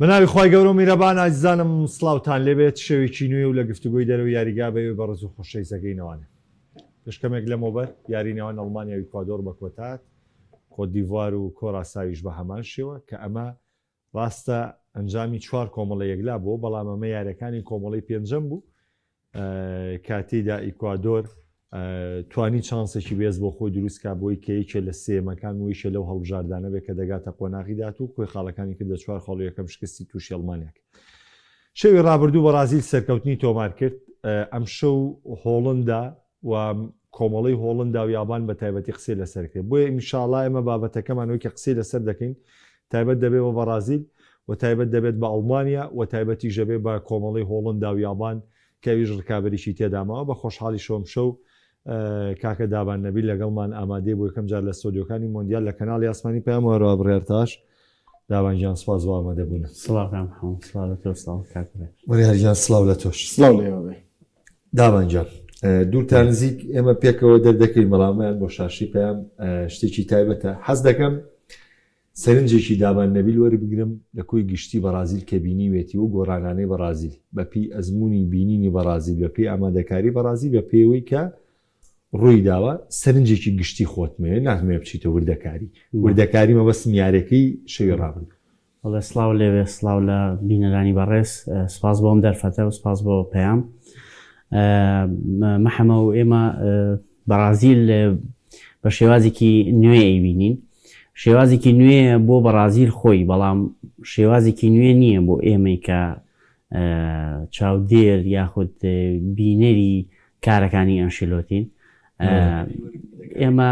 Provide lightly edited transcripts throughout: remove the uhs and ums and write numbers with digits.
بەناوی خی گەورە و میرەبان ئازیزانم سڵاوتان لێبێت شەوێکی نوێ و لە گفتوگوی دەرەوە یاریگا بەوێ بەڕز و خۆشەی سەگەینەوانە پشکەمێک لەمەوبەر یارینەوان ئەڵمانیا و ئیکوادۆر بە کۆتات کۆت دیڤوار و کۆڕاساویش بە هەمان شێوە کە ئەمە ڕاستە ئەنجامی چوار کۆمەڵە یەکلا بۆ بەڵام ئەمە یاریەکانی کۆمەڵی پێنجەم بوو کاتێدا ئیکوادۆر توانی چانسێکی بێز بۆ خۆی دروستکە بۆی کەیکە لە سێمەکان ویشە لەو هەڵبژاردانە بێت کە دەگاتە قۆناغی دات و کۆی خاڵەکانی کردە چوار خاڵ یەکەم شکستی تووشی ئەڵمانیاک شەوی ڕابردوو بەرازیل سەرکەوتنی تۆمار کرد ئەم شەو هۆڵندا و کۆمەڵی هۆڵندا و یابان بە تایبەتی قسەی لەسەر کرد بۆیە ئینشاڵڵا ئێمە بابەتەکەمانەوەی کە قسەی لەسەر دەکەین تایبەت دەبێت بە بەرازیل و تایبەت دەبێت بە ئەڵمانیا و تایبەتی ژەبێ بە کۆمەڵی هۆڵندا و یابان کەویژ ڕکابەریشی تێداماوە بە خۆشحاڵی شۆم شەو کاکە دابان نەبی لەگەڵمان ئامادەی بۆ یەکەم جار لە سۆدیۆکانی مۆندیال لە کەناڵی ئاسمانی پێمەوەەوە بڕێرتاش دابانجان سپاس بۆ ئامادەبوون وەریان سلااو لە تۆش دابانجان دوورتان نزیک ئێمە پێکەوە دەردەکەین بەڵامیان بۆ شاشی پێیان شتێکی تایبەتە حەز دەکەم سەرنجێکی دابان نەبیل وەربگرم لە کۆی گشتی بەرازیل کە بینیوێتی و گۆڕانانەی بەرازیل بەپی ئەزمموی بینینی بەرازیل بە پێی ئامادەکاری بەرازیل بە پێوەی کە ڕووی داوە سەرنجێکی گشتی خۆتمێ ناتمێ بچیتە وردەکاری مەبەست میارەکەی شەوی ڕابرد وڵێ سلااو لێوێ سلااو لە بینەرانی بەڕێز سپاس بۆم دەرفەتە و سپاس بۆ پێیام مەحەمە و ئێمە بەرازیل بە شێوازێکی نوێ ئەیبینین شێوازێکی نوێ بۆ بەرازیل خۆی بەڵام شێوازێکی نوێ نییە بۆ ئێمەی کە چاودێر یاخود بینەری کارەکانی ئەنشیلۆتین ئێمە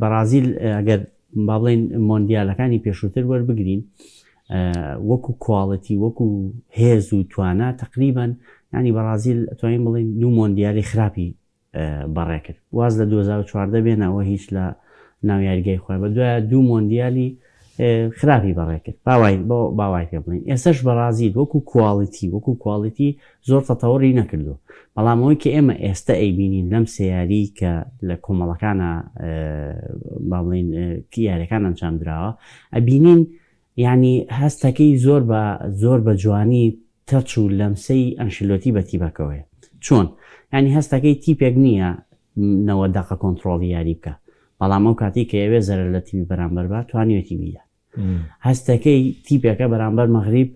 بەرازیل ئەگەر با بڵێن مۆندیالەکانی پێشووتر وەربگرین وەکو کواڵەتی وەکو هێز و توانە تقریبان ینی بەرازیل توانین بڵێن دوو مۆندیالی خراپی بەڕێکرد واز لە 2014 بێنەوە هیچ لە ناو یاریگای خۆی بە دوایە دوو مۆندیالی خراپی بەڕێکرد باوای پێ بڵین ئێستش بەرازیل وەکو کواڵیتی زۆر تەتەوەڕی نەکردو بەڵام ئەوەی کە ئێمە ئێستا ئەیبینین لەم سەیاری کە لە کۆمەڵەکانە با بڵین یاریەکان ئەنجامدراوە ئەبینین ینی هەستەکەی زۆر بە جوانی تەچ و لەمسەی ئەنشیلۆتی بە تیبەکەوەیە چۆن ینی هەستەکەی تیپێک نییە 90 دقە کۆنتترۆڵی یاری بکە بەڵام ئەو کاتی کە ئەوێ زەرە لە تیوی بەرامبەر بە توانیوێتی بیە هەستەکەی تیپێکە بەرامبەر مەغریب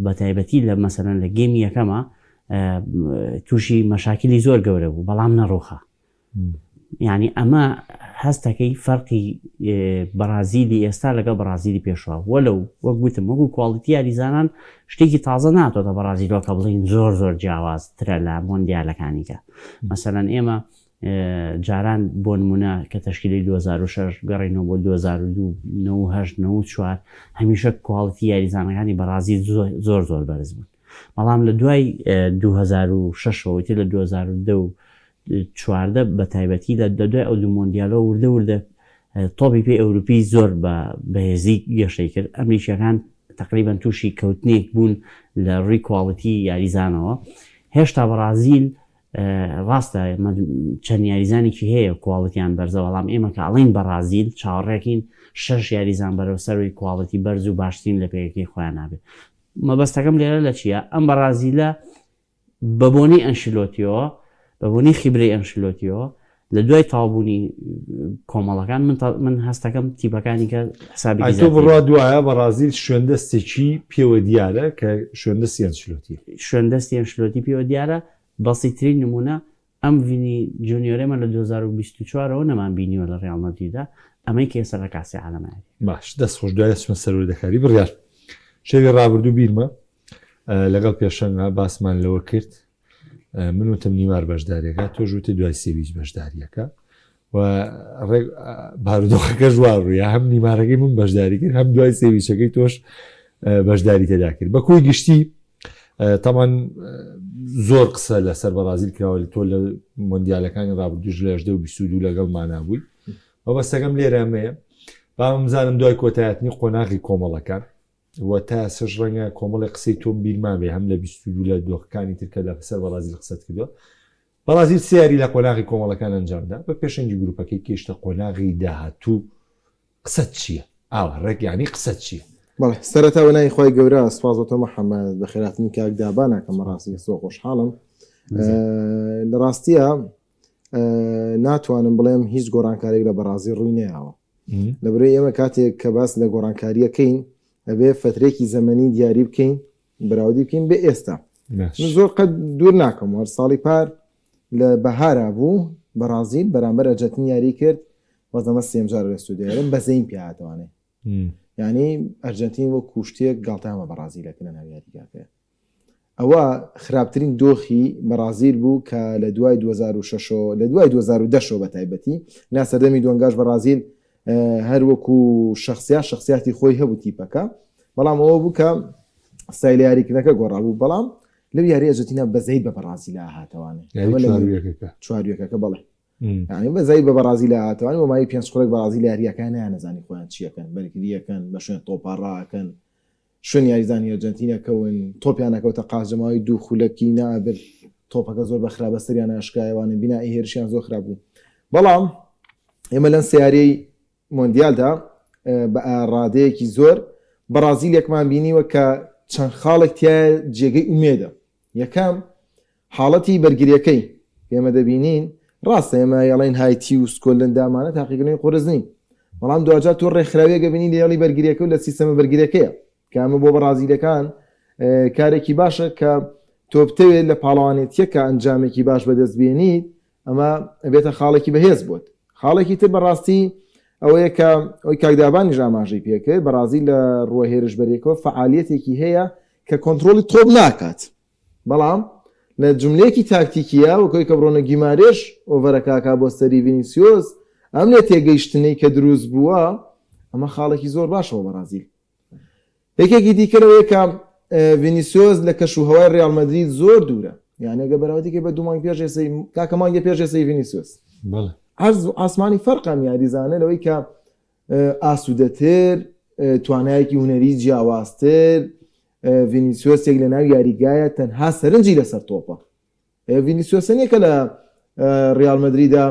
بە تایبەتی لە مەسەرەن لە گێمی یەکەمە تووشی مەشاکلی زۆر گەورە بوو بەڵام نەڕۆخە ینی ئەمە هەستەکەی فەرقی بەرازیلی ئێستا لەگە بەرازیلی پێشوە وەلو وەک گوتم وەکو کواڵیتی یاریزانان شتێکی تازە ناتۆتە بەرازیلەوە کە بڵین زۆر جیاوازترە لە مۆندیالەکانیکە مەسەرەن ئێمە جاران بۆ نمونە کە تەشکیلی 2006 گەڕینەوە بۆ 2009 هەمیشە کواڵیتی یاریزانەکانی بەرازیل زۆر بەرز بوون بەڵام لە دوای 2006 لە 2014 بە تایبەتی لە دوای ئەو دوو مۆندیالەوە وردە تۆپی پێ ئەوروپی زۆر بەهێزی گەشەی کرد ئەمریکیەکان تقریبان تووشی کەوتنێک بوون لە ڕووی کواڵیتی یاریزانەوە هێشتا بەرازیل ڕاستە چەند یاریزانێکی هەیە کواڵەتیان بەرزە بەڵام ئێمە کە ئەڵین بەرازیل چاوەڕێکین 6 یاریزان بەرەو سەروی کواڵەتی بەرز و باشترین لە پێیەکەی خۆیان نابێت مەبەستەکەم لێرە لە چییە ئەم بەرازیلە بەبوونی ئەنشیلۆتیەوە بەبوونی خیبرەی ئەنشیلۆتیەوە لە دوای تاوابوونی کۆمەڵەکان من هەستەکەم تیپەکانی کە حسابی تۆ بڕوا دوایە بەرازیل شوێندەستێکی پێوە دیارە کە شوێندەستی ئەنشیلۆتی پێوە دیارە بەسیترین نمونە ئەم ڤینی جونیۆرێمە لە 2024ەوە نەمان بینیوە لە ڕێال مەدریدە ئەمەی کە ئێستا لە کاسی عالەمایە باش دەستخۆش دوایە چمە سەرۆردەکاری بڕیار شەوی ڕابردوو بیرمە لەگەڵ پێشەنگا باسمان لەوە کرد من وتم نیمار بەشداریەکە تۆ ژووتە دوای سێویج بەشداریەکە و بارودۆخەکە ژوار ڕوویە هەم نیمارەکەی من بەشداری کرد هەم دوای سێویچەکەی تۆش بەشداری تێدا کرد بە کۆی گشتی تامان زۆر قسە لەسەر بەرازیل کراوە تۆ لە مۆندیالەکانی ڕابردووش لە 2022 لەگەڵ مانابووی مەبەستەکەم لێرەمەیە بامزانم دوای کۆتایەتنی قۆناغی کۆمەڵەکان وە تا سەش ڕەنگە کۆمەڵی قسەی تۆم بیرمان بێ هەم لە 22 لە دۆخەکانی ترکە لە سەر بەرازیل قسەت کردووە بەرازیل سیاری لە قۆناغی کۆمەڵەکان ئەنجامدا بە پێشەنگی گروپەکەی کێشتە قۆناغی داهاتوو قسەت چییە؟ ئاوا ڕێک یانی قسەت چییە؟ بەڵێ سەرەتاوە نای خۆی گەورە سپاس بۆ تۆ محەممەد بە خێراتنی کاک دابانە کەمە ڕاستی زۆر خۆشحاڵم لە ڕاستیە ناتوانم بڵێم هیچ گۆڕانکارێک لە بەرازی ڕووی نەیەوە لەبرەوەی ئێمە کاتێک کە باس لە گۆڕانکاریەکەین ئەبێ فترێکی زەمەنی دیاری بکەین براودی بکەین بە ئێستا زۆر قەت دوور ناکەم وەر ساڵی پار لە بەهارا بوو بەرازیل بەرامبەر ئەرجەنتین یاری کرد وەزەمە سێم جار لە سوودێرم بەزەین پیاتوانێ یعنی ئەرجەنتین وە کوشتێک گاڵتامە بەرازیلەکە لە ناویاریگاکەیە ئەوە خراپترین دۆخی بەرازیل بوو کە لە دوای 2006 لە دوای 2010 بە تایبەتی ناسەردەمی دوانگاش بەرازیل هەروەکو شخصیاتی خۆی هەبوو تیپەکە بەڵام ئەوە بوو کە سایل یاریکردنەکە گۆڕا بوو بەڵام لەو یاری ئەرجەنتینە بەزەید بە بەرازیلا هاتەوانێ چوارویەکەکە بەڵێ يعني بەزای بە بەرازیلا هاتەوانێ بۆ مای 5 خۆڵێک بەرازیل یاریەکانیان نەزانی خۆیان چیەکەن بەرگریەکەن بە شوێن تۆپاڕاکەن شوێن یاریزانی ئەرجەنتینەکەون تۆپیانەکەوتە قاژەماوی دوو خولەکی نابر تۆپەکە زۆر بەخرا بەسەریان ئاشکایوانە بینایی هێرشیان زۆر خراپ بوو بەڵام ئێمە لەم سیارەی مۆندیالدا بە ڕادەیەکی زۆر بەرازیلێکمان بینیوە کە چەند خاڵێک تیا جێگەی ئومێدە یەکەم حاڵەتی بەرگریەکەی ئێمە دەبینین ڕاستە ئێمە یاڵین هایتی و سکۆلندامانە تاقیکردنی قورس نین بەڵام دوجار تۆ ڕێکخراوێکە بینی لێڵی بەرگریەکە و لە سیستەمە بەرگریەکەیە کە ئەمە بۆ بەرازیلەکان کارێکی باشە کە تۆ بتەوێت لە پاڵەوانێتیەکە ئەنجامێکی باش بەدەست بێنیت ئەمە بێتە خاڵێکی بەهێز بووت خاڵێکی تر بەڕاستی ئەوەیە کە ئەوی کاکدابانی ژاماژەی پێکرد بەرازیل لە ڕووە هێرشبەرێکەوە فعالیەتێکی هەیە کە کۆنتترۆلی تۆپ ناکات بەڵام لە جملەیەکی تاکتیکیە وەکەی کە بڕۆنە گیمارێش ئۆڤەرەکاکا بۆ سەری ڤینیسیۆس ئەم لێ تێگەیشتنەی کە دروست بووە ئەمە خاڵێکی زۆر باشەوە بەرازیل یەکێکی دیکەرەوە کە ڤینیسیۆس لە کەشوهەوای ڕیال مەدرید زۆر دوورە یعنی ئەگە بەراوردی بە دوو مانگ پێش کاکە مانگی پێش ێسەی ڤینیسیۆس عەرز و ئاسمانی فەرقام یاریزانە لەوەی کە ئاسوودەتر توانایەکی هونەری جیاوازتر ڤینیسیۆسێک لە ناو یاریگایە تەنها سەرنجی لەسەر تۆپە ڤینیسیۆسەنێکە لە ڕیال مەدریدا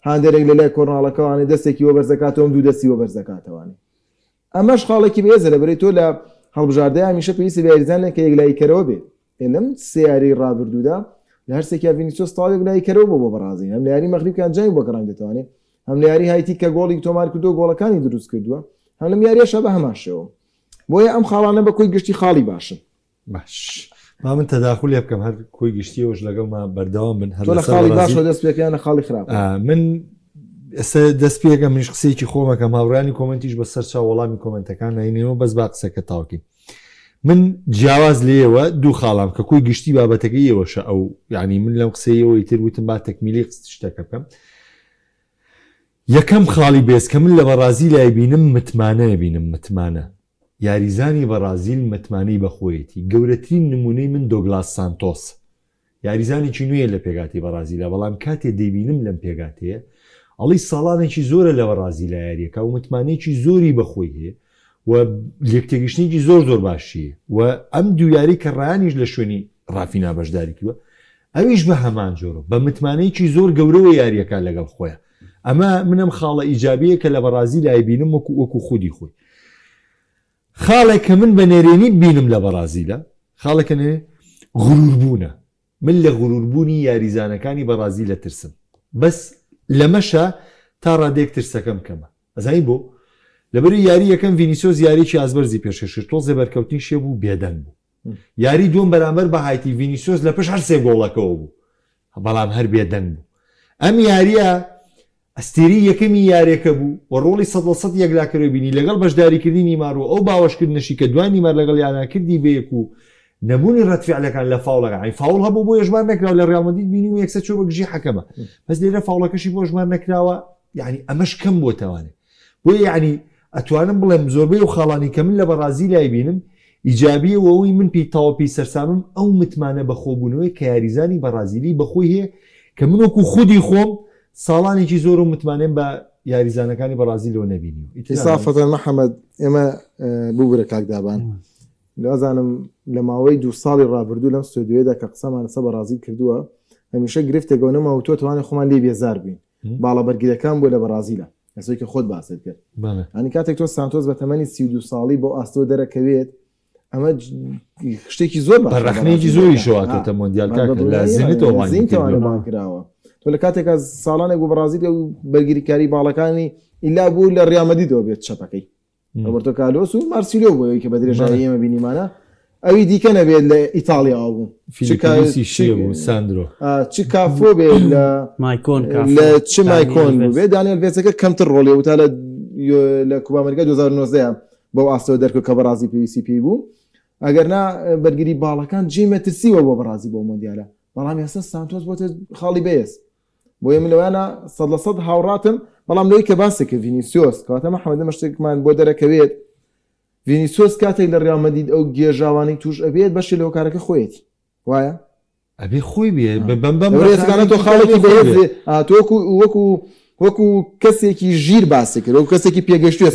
هاندێرێک لە لای کۆرناڵەکەوانێ دەستێکی وە بەرزەکاتەوە دوو دەستی وە بەرزەکاتەوانێ ئەمەش خاڵێکی بێزە لەبەرەی تۆ لە هەڵبژاردەیە هەمیشە پێویستی بە یاریزانێک کە یەکلاییکەرەوە بێت لەم سیاری ڕابردوودا لە هەر سێکیا ڤینیسیۆس تاڵێک لایکەرەوە بۆ بەرازیل هەم لە یاری مەغریبیان جەنگ بۆ گەڕان دێتوانێت هەم لە یاری هایتی کە گۆڵی تۆمار کردو گۆڵەکانی دروست کردووە هەم لەم یاریەشە بە هەماشەوە بۆیە ئەم خاڵانە بە کۆی گشتی خاڵی باشن باش ما من تداخل لێ بکەم هەر کۆی گشتیەوەش لەگەڵما بەردەوام من هەر لە خاڵی باشەوە دەست پێکیانە خاڵی خراپ من ئێستا دەست پێکەم منیش قسەیەکی خۆمەکەم هاوڕانی کۆمنتیش بەسەر چاو وەڵامی کۆمنتەکان ناینەوە بەس با قسەکە تاوکین من جیاواز لێەوە دوو خاڵام کە کۆی گشتی بابەتەکەی ئێوەشە ئەو یعنی من لەم قسەیەوەی تر وتم با تەکمیلی شتەکە بکەم یەکەم خاڵی بێز کە من لە بەرازیل لای بینم متمانە یاریزانی بەرازیل متمانەی بەخۆیەتی گەورەترین نمونەی من دۆگلاس سانتۆس یاریزانێکی نوێیە لە پێگاتی بەرازیلە بەڵام کاتێ دەیبینم لەم پێگاتەیە ئەڵی ساڵانێکی زۆرە لە بەرازیلە یاریەکە و متمانەیەکی زۆری بەخۆی هەیە و لێکتێگەشتێکی زۆر باشیە و ئەم دوویاری کە ڕایانیش لە شوێنی ڕافینا بەشداریکردوە ئەویش بە هەمان جۆرە بە متمانەیەکی زۆر گەورەوە یاریەکە لەگەڵ خۆیە ئەمە منم خاڵە ئیجابیە کە لە بەرازیل لای بینم وەکو خودی خۆی خاڵێک کە من بە نێرێنی بینم لە بەرازیلە خاڵێکە غروربوونە من لە غروربوونی یاریزانەکانی بەرازیل لە ترسم بەس لەمەشە تا ڕادێک ترسەکەم کەمە ئەزانی بۆ لەبەری یاری یەکەم ڤینیسیۆس یاریی ئازبەرزی پێشکەشکرد تۆزێ بەرکەوتنی شێ بوو بێدەنگ بوو یاری دوم بەرامبەر بە هایتی ڤینیسیۆس لە پێش هەر سێ گۆڵەکەەوە بوو بەڵام هەر بێدەنگ بوو ئەم یاریە ئەستێری یەکەمی یارێکە بوو و ڕۆڵی 100% یەکلاکەوە بینی لەگەڵ بەشداریکردنی نیمارۆ ئەو باوەشکردنەشی کە دوای نیمار لەگەڵ یاناکردی بەیەک و نەبوونی ڕەتفعلەکان لە فاوڵەکان فاوڵ هەبوو بۆ ژمان نەکراوە لە ڕیال مەدرید بینی و یەکسەر چۆ بەگژی حەکەمە بەس لێرە فاوڵەکەشی بۆ ژمان نەکراوە یعنی ئەمەش کەم بۆ تەوانێت بۆیە یعنی ئەتوانم بڵێم زۆربەی و خاڵانی کە من لە بەرازیل لای بینم ئیجابیە ئەوەی من پێی تاوەپی سەرسامم ئەو متمانە بەخۆبوونەوەی کە یاریزانی بەرازیلی بەخۆی هەیە کە من وەکو خودی خۆم ساڵانێکی زۆر و متمانێن بە یاریزانەکانی بەرازیلەوە نەبینی ئیسافەتەن محەممەد ئێمە بوو برە کاکدابان لازانم لە ماوەی 2 ساڵی ڕابردوو لەم سودوێدا کە قسەمان لەسەر بەرازیل کردووە هەمیشە گرفتێکەوە نەماوە تۆ توانێت خۆمان لێ بێزار بین باڵە بەرگریەکان بۆ لە بەرازیلە ئەسۆی کە خۆت باست کرد بەڵێ ئەنی کاتێک تۆ سانتۆس بە تەمەنی 32 ساڵی بۆ ئاستۆ دەرەکەوێت ئەمە شتێکی زۆر بەڕەخنەیەکی زۆری شواتە مۆندیال لە زینیتەوە کراوە تۆ لە کاتێکە ساڵانێک بۆ بەرازیل و بەرگریکاری باڵەکانی ئیلا بوو لە ڕیامەدیدەوە بێت چەپەکەی ڕۆبەرتۆ کارلۆس و مارسیلۆ بۆەوەی کە بە درێژایی ئێمە بینیمانە ئەوی دیکە نەبێت لە ئیتالیا بوو ساندرۆ چ کافۆ بێت لە مایکۆن لە چ مایکۆن بێ دانیل ڤێسەکە کەمتر ڕۆڵێ و تا لە کوپا ئەمریکا 2009 بۆ ئاستەوە دەرکە کە بەرازی پێویسی بوو ئەگەرنا بەرگری باڵەکان جێمەترسیوە بۆ بەرازی بۆ مۆندیالە بەڵام ئێستا سانتۆس بۆتە خاڵی بەیەس بۆیە من لەوانە 100% هاوڕاتم بەڵام لەوەی کە باسێکە ڤینیسیۆس کەواتە محەممەد شتێکمان بۆ دەرەکەوێت ڤینیسیۆس کاتێک لە ڕیامەدید ئەو گێژاوانی توش ئەبێت بەشی لەو کارەکە خۆیەتی وایە ئەبێ خۆی بێ بەمبەمەکانە تۆ خاڵێکی بەهێز وەکو کەسێکی ژیر باسی کرد و کەسێکی پێگەشتوێ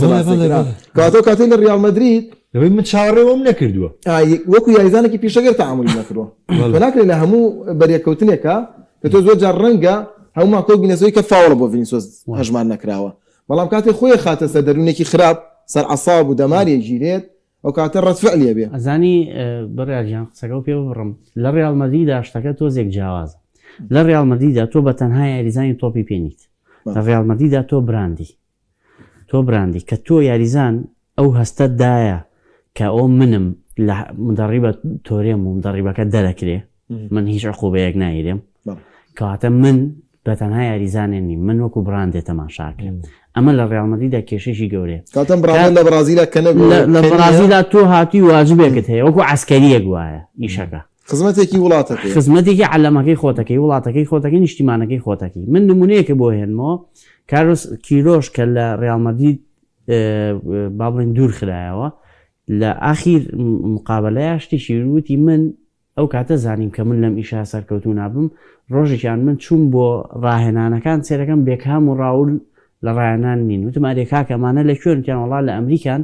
کاتۆ کاتێک لە ڕیال مەدرید لەوەی من چاوەڕێوەم نەکردووە وەکو یاریزانێکی پیشەگەر تەعامل نەکردووە تۆ ناکرێت لە هەموو بەریەکەوتنێکە کە تۆ زۆر جار ڕەنگە هەمومان کۆ بینەسەوەی کە فاوڵە بۆ ڤینیسیۆس هەژمان نەکراوە بەڵام کاتێک خۆی خاتە سەر دەروونێکی خراپ سەر عەساب و دەماری ژیرێت ئەو کاتە ڕەتفعلیە بێ ئەزانی بڕیاریان قسەکە و پێ بڕم لە ڕیال مەدریدا شتەکە تۆزێک جیاوازە لە ڕیال مەدریدا تۆ بە تەنها یاریزانی تۆپی پێنیت لە ڕیال مەدریدا تۆ براندی کە تۆ یاریزان ئەو هەستەتدایە کە ئەو منم لە مدەڕیبە تۆرێم و مدەڕیبەکە دەرەکرێ من هیچ عقوبەیەک نایرێم کەواتە من بە تەنها یاریزانێنی من وەکو براندێت تەماشاکرێم ئەمە لە ڕیال مەدریدا کێشەشی گەورەیە کاتەم براند لە بەرازیلە کە لە بەرازیلدا تۆ هاتی واجبێکت هەیە وەکو عەسکەریەک وایە ئیشەکە خزمەتێکی وڵاتەکەی خزمەتێکی عەلەمەکەی خۆتەکەی وڵاتەکەی خۆتەکەی نیشتیمانەکەی خۆتەکەی من نمونەیەکە بۆ هێنمەوە کارلۆس کیرۆش کە لە ڕیال مەدرید با بڵێن دوور خرایەوە لە ئاخیر مقابلەیە شتێکی وتی من ئەو کاتە زانیم کە من لەم ئیشا سەرکەوتو نابم ڕۆژێکیان من چوون بۆ ڕاهێنانەکان سێرەکەم بێکام و ڕاول لە ڕایەنان نین وتم ئەرێ کاکەمانە لە کوێنتیان وڵا لە ئەمریکان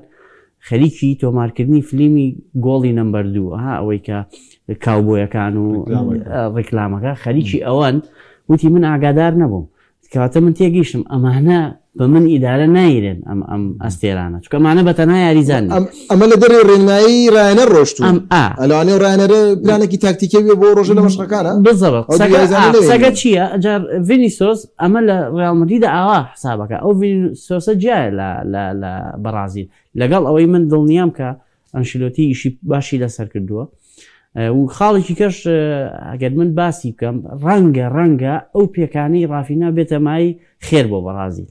خەریکی تۆمارکردنی فلیمی گۆڵی نمبەر 2 ئەوەی کە کاوبۆیەکان و ڕێکلامەکە خەریکی ئەوەن وتی من ئاگادار نەبووم کەواتە من تێگەیشتم ئەمانە بە من ئیدارە نایرێن ئەم ئەستێرانە چکەمانە بە تەنها یاریزان ئەمە لە دەرێ ڕێنمایی ڕایەنە ڕۆشت ئەلوانێ ڕایەنەرە پلانێکی تاکتیکە بێ بۆ ڕۆژە لە مەشقەکانە سەگە چییە ئەجار ڤینیسیۆس ئەمە لە ڕیال مەدریددا ئاوا حسابەکە ئەو ڤینیسیۆسە جایە لە بەرازیل لەگەڵ ئەوەی من دڵنیام کە ئەنشیلۆتی ئیشی باشی لەسەر کردووە و خاڵێکی کەش ئەگەر من باسی بکەم ڕەنگە ئەو پێکانەی ڕافینە بێتە مای خێر بۆ بەرازیل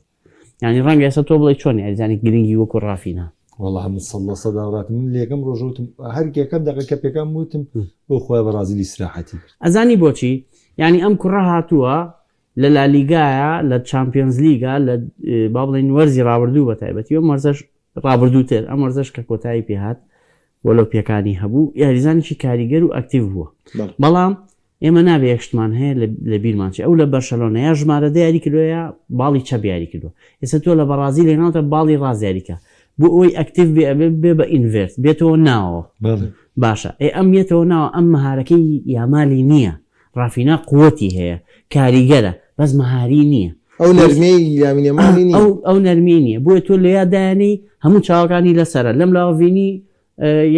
ینی ڕەنگە ئێستا تۆ بڵێ چۆن یاریزانی گرنگی وەکو ڕافینە والله هەموو سەداڕات من لە یەکەم ڕۆژوتم هەرکێکەکەم دەقەکە پێکان وتم بۆ خۆی بەرازیلی سراحەتی ئەزانی بۆچی ینی ئەم کوڕە هاتووە لە لالیگایە لە چامپیۆنز لیگا لە با بڵێن وەرزی ڕابردوو بە تایبەتی و مەرزەش ڕابردووتر ئەم وەرزەش کە کۆتایی پێهات وەلو پێکانی هەبوو یاریزانێکی کاریگەر و ئەکتیڤ بووە بەڵام ئێمە نابێ یەکشتمان هەیە لە بیرمانچی ئەو لە بەرشەلۆنەیە ژمارە دیاری کردوەیە باڵی چەپ یاری کردو ئێستا تۆ لە بەرازیل لێناوتە باڵی ڕاست دیاریکە بۆ ئەوی ئەکتیڤ بێ بە ئینڤێرت بێتەوە ناوە باشە ئەم بێتەوە ناوە ئەم مەهارەکەی یامالی نییە ڕافینە قووەتی هەیە کاریگەرە بەس مەهاری نییە ئەو نەرمەی یامینێمانی نییە ئەو نەرمی نییە بۆیە تۆ لە یاددایانەی هەموو چاوەکانی لەسەرە لەم لاڤینی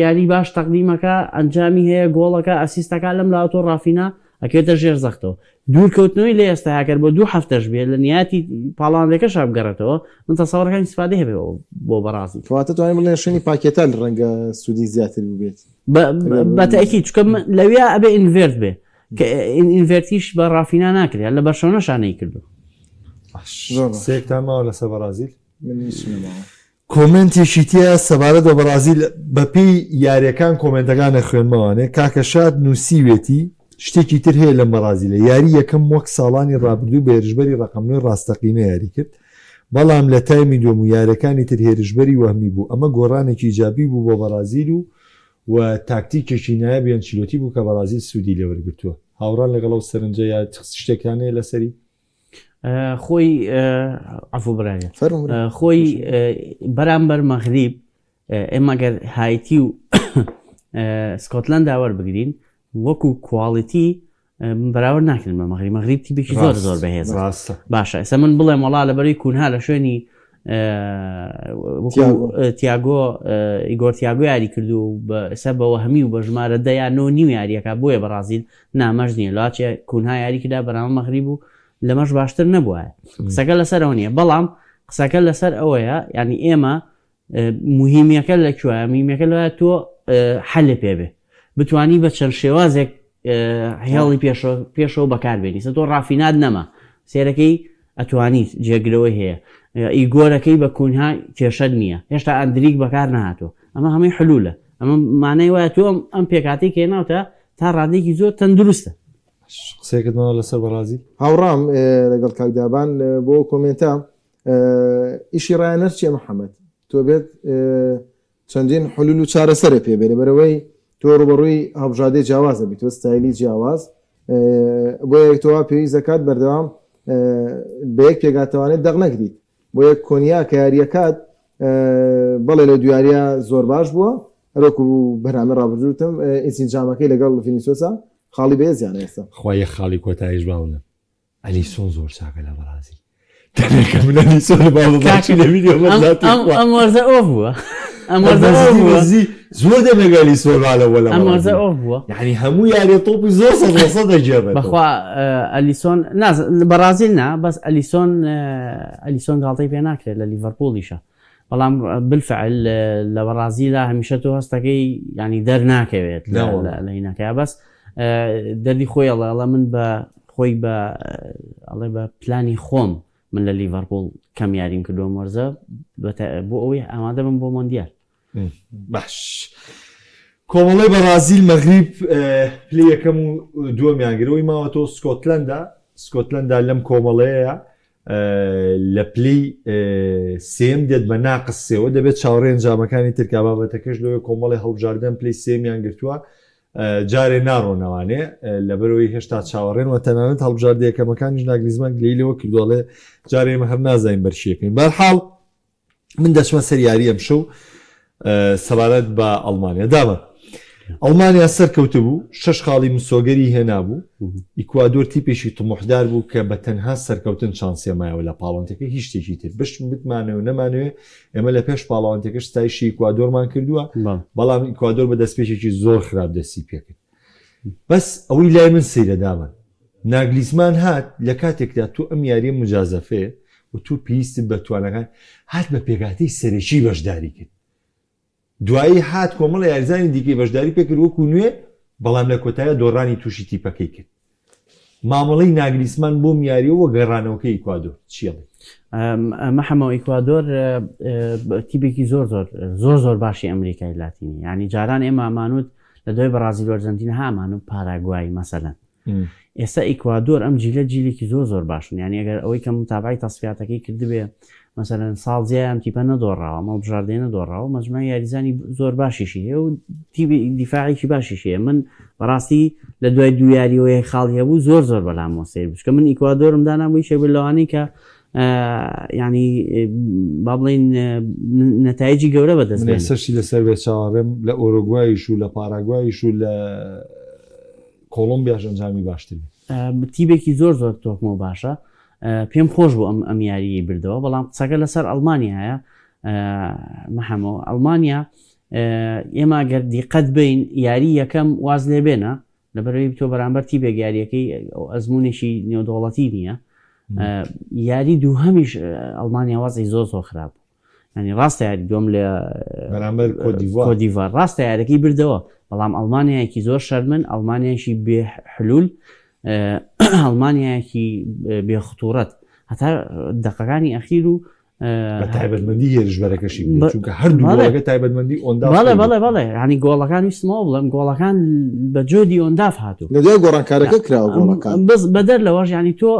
یاری باش تەقدیمەکە ئەنجامی هەیە گۆڵەکە ئەسیستەکە لەم لاوتۆ ڕافینە ئەکێتە ژێر زەختەوە دوورکەوتنەوەی لە ئێستا هاکرد بۆ 2 هەفتەش بێت لە نیاتی پاڵاندەکە شابگەڕێتەوە من تەسەوەرەکانی سپادە هەبێ بۆ بەڕاستی کەواتە توانین بڵێن شوێنی پاکێتان ڕەنگە سوودی زیاتر بێت بەتەکی چکە لەوێ ئەبێ ئینڤێرت بێ کە ئینڤێرتیش بە ڕافینە ناکرێت لە بەرشەوە شانەی کردو سێکتانماوە لەسەر بەرازیل کۆمنتێکی تیا سەبارەت بە بەرازیل بەپێی یاریەکان کۆمنتەکانە خوێنمەوانێ کاکە شاد نووسیوێتی شتێکی تر هەیە لە بەرازیلە یاری یەکەم وەک ساڵانی ڕابردوو بە هێرشبەری ڕقمنەوەی ڕاستەقینە یاری کرد بەڵام لە تایمی دوم و یاریەکانی تر هێرشبەری وەهمی بوو ئەمە گۆڕانێکی ایجابی بوو بۆ بەرازیل و تاکتیکێکی نایە ئەنچیلۆتی بوو کە بەرازیل سوودی لێوەرگرتووە هاوڕان لەگەڵ ئەو سەرنجە یا شتێکانەیە لەسەری خۆی عفو برایە خۆی بەرامبەر مەغریب ئێمەگەر هایتی و سکۆتلەند داوەر بگرین وەکو کواڵیتی بەراورد ناکردن بە مەغریب تیپێکی زۆر بەهێز باشە ئێستا من بڵێم وڵا لەبەری کونها لە شوێنی تیاگۆ ئیگۆر تیاگۆ یاری کردو سە بەوە هەمی و بە ژمارە دەیان نۆ نیو یاریەکە بۆیە بەرازیل نامەژ نییە لاچێ کوونها یاری کردا بەرامە مەغریب و لەمەش باشتر نەبووە قسەکە لەسەر ئەو نییە بەڵام قسەکە لەسەر ئەوەیە ینی ئێمە مهمیەکە لەکوێ میمیەکە لە تۆ حەلێ پێبێ بتانی بە چەند شێوازێک هێڵی پێشەوە بەکاربێنی سە تۆ ڕافینات نەما سێرەکەی ئەتوانی جێگرەوە هەیە ئیگۆرەکەی بە کوونها کێشەد نییە هێشتا ئەندریک بەکار نهاتۆ ئەمە هەمەی حلولە ئەمە مانای وایە تۆ ئەم پێکاتی کێناوتە تا ڕادێکی زۆر تەندروستە قسەیەکتمەوە لەسەر بەرازیل هاوڕام لەگەڵ کاکدابان بۆ کۆمنتە ئیشی ڕایەنەر چیە محەممەد تۆ بێت چەندین حلول و چارەسەرە پێبێت بەرەوەی تۆ ڕوبەڕووی هەڵبژادەی جیاوازە بیت تۆ ستایلی جیاواز بۆ یەکتەوە پێویست دەکات بەردەوام بە یەک پێگاتەوانێت دەغ نەکریت بۆ یەک کۆنیا کە یاریەکات بەڵێ لە دویاریە زۆر باش بووە هەرۆکو بەرنامە ڕابردوتم ئینسینجامەکەی لەگەڵ ڤینیسیۆسا خاڵی بەهێزیانە ئێستا خۆی خاڵی کۆتاییش باونە ئەلیسۆن زۆر چاکە لە بەرازیل ئەم وەرزە ئەو بووە زۆر دەمەگەلی سۆرالە وەلا ئەم وەرزە ئەو بووە یعنی هەموو یاری تۆپی زۆر سەدەسە دەجێبێت بەخوا ئەلیسۆن بەرازیل نا بەس ئەلیسۆن گاڵتەی پێ ناکرێت لە لیڤەرپۆلیشە بەڵام بالفعل لە بەرازیلا هەمیشە تۆ هەستەکەی ینی دەرناکەوێت لە هینەکەی بەس دەردی خۆی ئەڵێ من بە خۆی بە پلانی خۆم من لە لیڤەرپۆل کەم یاریم کردووە وەرزە بۆ ئەوەی ئامادە بم بۆ مۆندیال باش کۆمەڵی بەرازیل مەغریب پلی یەکەم و دووەمیانگرەوەی ماوەتۆ سکۆتلەندا لەم کۆمەڵەیە لە پلی سێم دێت بە ناقسێەوە دەبێت چاوەڕێ ئەنجامەکانی ترکا بابەتەکەش لەوەی کۆمەڵی هەڵبژاردن پلی سێمیان گرتووە جارێ ناڕۆنەوانێ لەبەرەوەی هێشتا چاوەڕێن و تەنانەت هەڵبژاردە یەکەمەکانیش ناگریزمان لەیلەوە کردوڵێ جارێمە هەر نازانین بەرشیەکەین بەرحاڵ من دەچمە سەر یاری ئەم شەو سەبارەت بە ئەڵمانیا دامە ئەڵمانیا سەرکەوتە بوو 6 خاڵی مسۆگەری هێنابوو ئیکوادۆر تیپێکی تموحدار بوو کە بە تەنها سەرکەوتن چانسێمایەوە لە پاڵۆنتەکە هیچ شتێکی تر بشم بتمانەوە نەمانوێ ئێمە لە پێش پاڵاوانتەکەش ستایشی ئیکوادۆرمان کردووە بەڵام ئیکوادۆر بە دەستپێکێکی زۆر خراپ دەستی پێکرد بەس ئەوەی لای من سەیرە دامان ناگلیزمان هات لە کاتێکدا تو ئەم یاریە مجازەفێ و تو پێویستت بە توانەکان هات بە پێگاتەی سەرەکی بەشداری کرد دوایی هات کۆمەڵە یاریزانی دیکەی بەشداری پێکرد وەکو نوێ بەڵام لە کۆتایە دۆڕانی تووشی تیپەکەی کرد مامەڵەی ناگلیسمان بۆ میاریەوە گەڕانەوەکە ئیکوادۆر چیڵێ مەحەمەوە ئیکوادۆر تیپێکی زۆر باشی ئەمریکای لاتینی ینی جاران ئێمە ئامانوت لە دوای بەرازیل و ئەرجەنتینە هامانوت پاراگوای مەسەلەن ئێستا ئیکوادۆر ئەم جیلە جیلێکی زۆر باشن یعنی ئەگەر ئەوەی کە متابعی تەسفیاتەکەی کردبێ مثلەن ساڵجیە ئەم تیپە نەدۆڕاوە مەڵ بژاردێ نەدۆڕاوە مەجموعی یاریزانی زۆر باشیشی هەیە و تیبی دیفاعێکی باشیشەیە من بەڕاستی لە دوای دو یاریەوەی خاڵی هەبوو زۆر بەلامەوە سیر بچکە من ئیکوادۆرم دانابووی شێ لەوانەی کە ینی با بڵین نەتایجی گەورە بەدەست سەرشی لەسەر بێ چاوەڕێم لە ئۆرۆگوایش و لە پاراگوایش و لە کۆڵۆمبیاش ئەنجامی باشتر تیبێکی زۆر تۆکمە باشە پێم خۆش بوو ئەم یاریی بردەوە بەڵام قسەکە لەسەر ئەڵمانیایە مەحەمەوە ئەڵمانیا ئێمە گەر دیقەت بین یاری یەکەم واز لێ بێنە لەبەرەوەی تۆ بەرامبەر تیبێک یاریەکەی ئەزمونێکی نێودوڵەتی نییە یاری دووهەمیش ئەڵمانیا وازی زۆر خراپ ینی ڕاستە یاری دوم لە بەرامبەر کۆدیڤار ڕاستە یارەکەی بردەوە بەڵام ئەڵمانیایەکی زۆر شەرمن ئەڵمانیایشی بێ حلول ئەڵمانیایەکی بێخطورەت هەتا دقەکانی ئەخیر و تایبەتمەندی هێرشبەرەکەشی چونکە هەردووگە تایبەتمەندی ئۆندا بەڵێ ینی گۆڵەکان ویستمەوە بڵێم گۆڵەکان بە جۆدی ئۆنداف هاتوو لەجای گۆڕانکارەکە کراوە گۆڵەکان بەس بەدەر لەوەش ینی تۆ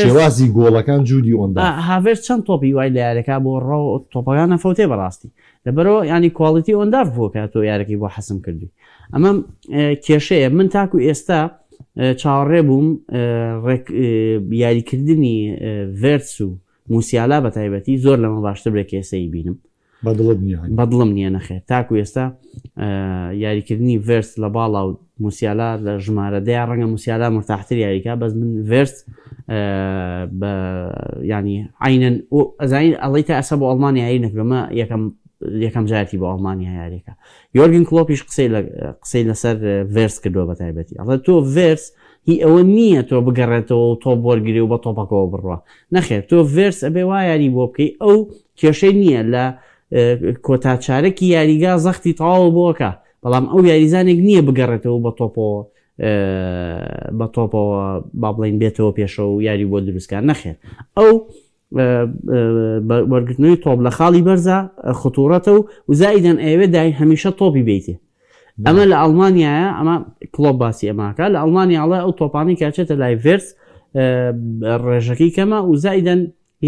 شێوازی گۆڵەکان جوودی ئۆندا هاڤێر چەند تۆپی وای لە یارەکە بۆ ڕۆ تۆپەکان نەفەوتێ بەڕاستی لەبەرەوە ینی کواڵیتی ئۆنداف بووە کە تۆ یارەکەی بۆ حەسم کردی ئەمە کێشەیە من تاکو ئێستا چاوەڕێ بووم یاریکردنی ڤێرتس و موسیالا بە تایبەتی زۆر لەمە باشتر برێک کێسەی بینم بەدڵم نییە نەخێر تاکو ئێستا یاریکردنی ڤێرس لە باڵا و موسیالا لە ژمارە دەیە ڕەنگە موسیالا مرتاحتر یاریکا بەس من ڤێرس ینی عینەن ئەزانین ئەڵی تا ئەسە بۆ ئەڵمانیا یاری نەکرێمە یەکەم جاتی بۆ ئەڵمانیا یاریەکە یۆرگن کلۆپیش قسەی لەسەر ڤێرس کردووە بە تایبەتی ئەڵێ تۆ ڤێرس هی ئەوە نییە تۆ بگەڕێتەوە تۆ بۆرگری و بە تۆپەکەەوە بڕوە نەخێر تۆ ڤێرس ئەبێ وا یاری بۆ بکەی ئەو کێشەی نییە لە کۆتاچارەکی یاریگا زەختی تەواو بۆکە بەڵام ئەو یاریزانێک نییە بگەڕێتەوە بە تۆپەوە با بڵین بێتەوە پێشەوە و یاری بۆ دروستکار نەخێر ئەو وەرگرتنەوەی تۆپ لە خاڵی بەرزە خطورەتە و زائیدەن ئەوێ دای هەمیشە تۆپی بیتێ ئەمە لە ئەڵمانیایە ئەمە کلۆب باسی ئەماکە لە ئەڵمانیاڵە ئەو تۆپانی کاچێتە لای ڤێرس ڕێژەکەی کەمە و زائیدەن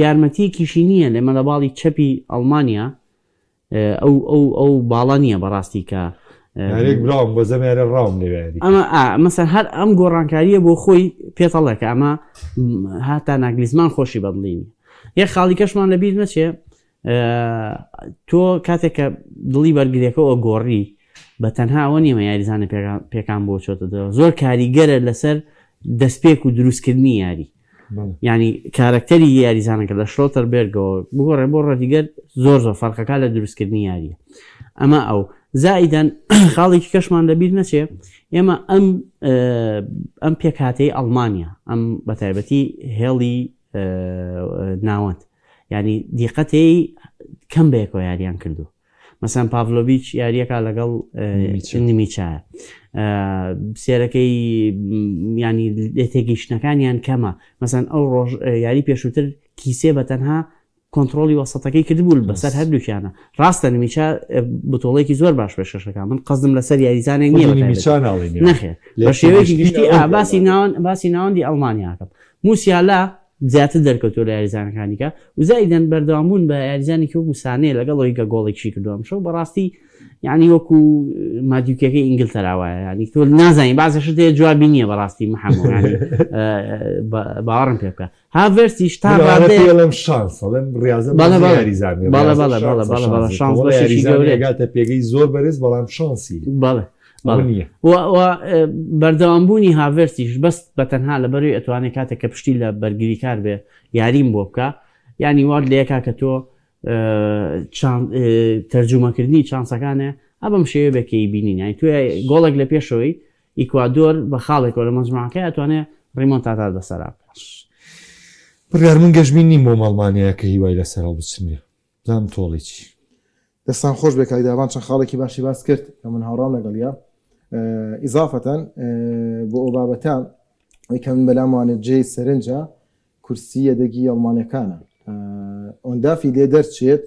یارمەتیەکیشی نییە لێمە لە باڵی چەپی ئەڵمانیا ئەو باڵە نییە بەڕاستی کە براوم بۆ زەمێرە ڕاوم لێوێری ئەمە مەسەر هەر ئەم گۆڕانکاریە بۆ خۆی پێتەڵێکە ئەمە هاتا ناگلیزمان خۆشی بەدڵینی یەک خاڵی کەشمان لەبیر نەچێ تۆ کاتێککە دڵی بەرگریەکەەوە گۆڕی بە تەنها ئەوە نیمە یاریزانە پێکان بۆ چۆتەوە زۆر کاریگەرە لەسەر دەستپێک و دروستکردنی یاری ینی کارکتەری یاریزانەکە لە شۆتەر بێرگەوە بگۆڕێ بۆ ڕەتیگەر زۆر فەرقەکە لە دروستکردنی یاریە ئەمە ئەو زائیدەن خاڵێکی کەشمان لەبیر نەچێ ئێمە ئەم پێکهاتەی ئەڵمانیا ئەم بەتایبەتی هێڵی ناوەند ینی دیقەتەی کەم بەیەکەوە یاریان کردو مەسەن پاڤلۆڤیچ یاریەکە لەگەڵ نیمیچایە سێرەکەی ینی لێتێگەیشتنەکانیان کەمە مەسەن ئەو ڕۆژ یاری پێشووتر کیسێ بە تەنها کۆنتترۆلی وەسەتەکەی کردبوو بەسەر هەردووکیانە ڕاستە نمیچا بتۆڵێکی زۆر باش پێشەکە من قەزم لەسەر یاریزانێک نییە نەخێر بە شێوەیەکی گشتی باسی ناوەندی ئەڵمانیاکەم موسیالا زیاتر دەرکەوتۆ لە یاریزانەکانیکە و زائیدەن بەردەوامبوون بە یاریزانێکی وەکو سانەیە لەگەڵەوەی کە گۆڵێکی کردووەم شەو بەڕاستی یعنی وەکو مادیوکەکەی ئینگلتەراوایە ینی تۆ نازانین بازەشت هەیە جوابی نییە بەڕاستی محەموو باوەڕم پێ بکە هاڤێرسیش تا لەم شانسەڵم ڕاز شانسگاتە پێگەی زۆر بەرز بەڵام شانسی بەڵێ بەردەوامبوونی هاڤێرسیش بەست بە تەنها لە بەروی ئەتوانێت کاتێک کە پشتی لە بەرگری کار بێ یاریم بۆ بکە ینی وارد لە یەکا کە تۆ تەرجومەکردنی چانسەکانە ئەبم شێوە بەکەی بینین یانی توێ گۆڵێک لە پێشەوەی ئیکوادۆر بە خاڵێکەوە لە مەجموعەکە ئەتوانێت ڕیمۆنتاتا بەسەرا بڕیار من گەشتبین نیم بۆ ئەڵمانیا کە هیوای لەسەر بچنێ زانم تۆڵێکی دەستان خۆش بێ کایداوان چەند خاڵێکی باشی باس کرد کە من هاوڕام لەگەڵیا ئیزافەتەن بۆ ئەو بابەتان ئەوی کە من بەلاموانێت جێی سەرنجە کورسی یەدەگی ئەڵمانیەکانە ئۆندافی لێ دەرچێت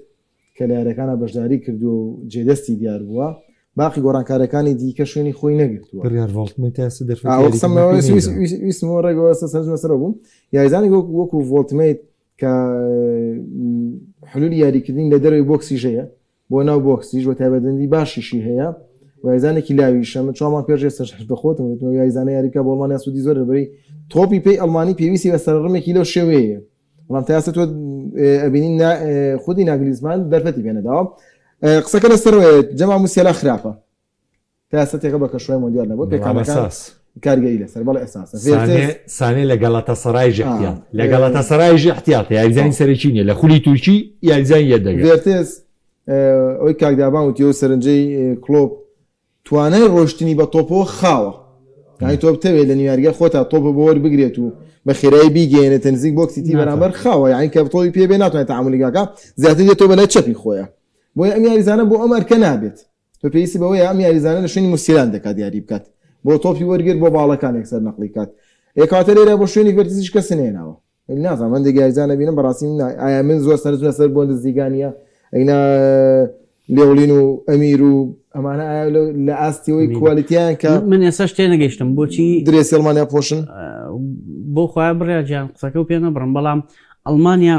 کە لە یارەکانە بەشداری کردو و جێدەستی دیار بووە باقی گۆڕانکارەکانی دیکە شوێنی خۆی نەگرتووە سەرجمەسەرە بووم یاریزانی وەکو ڤۆڵتمیت کە حلولی یاریکردین لە دەروی بۆکسیژەیە بۆ ناو بۆکسیش بە تایبەتمەندی باشیشی هەیە و یاریزانێکی لاویشە من چۆمان پێش سەر بەخۆتم یاریزانە یاریکە بۆ ئەڵمانیا سوودی زۆر بەری تۆپی پێی ئەڵمانی پێویستی بە سەرڕمێکی لەو شێوەیە بەڵام تا ئێستا تۆ ئەبینین خودی ناگلیزمان دەرفەتی پێنەداوە قسەکە لەسەرەوەیە جەما موسیالا خراپە تا ئێستا تێکە بە کەشوای مۆندیال نەبووە پێکانەکان کارگەری لەسەر بەڵێ ئەساسە سانێ لە گەڵاتەسەرایژ احتیاط لە گەڵاتەسەرایژ احتیاط یاریزانی سەرەکی نیە لە خولی تورکی یاریزانی یەدەگرێت ڤێرتێز ئەوی کاکدابان وتیەوە سەرنجەی کلۆب توانای ڕۆشتنی بە تۆپەوە خاوە یانی تۆ بتەوێت لە نیویارگە خۆتا تۆپە بۆ وەربگرێت و بە خێرایی بیگەێنێتە نزیک بۆکسیتی بەرامبەر خاوە یانی کە تۆی پێ بێ ناتوانێت تەعاملیگاکە زیاتر دێت تۆ بەلای چەپی خۆیە بۆیە ئەم یاریزانە بۆ ئەم ئەرکە نابێت تۆ پێویستی بەوەیە ئەم یاریزانە لە شوێنی موسیلان دەکات یاری بکات بۆ تۆپی وەرگرت بۆ باڵەکان یەکسەر نەقلی کات کاتە لێرە بۆ شوێنی ڤێرتیزیش کەس نێناوە نازانم من یاریزانە بینم بەڕاستی ئایا من زۆر سەرنج لەسەر بۆ نزیگانیە ئەینا لێولین و ئەمیر و ئەمانە لە ئاستیەوەی کوالیتیان کە من ئێستا شتێ نەگەیشتم بۆچی درێسی ئەڵمانیا پۆشن بۆ خۆیان بڕێجیان قسەکە و پێ نەبڕم بەڵام ئەڵمانیا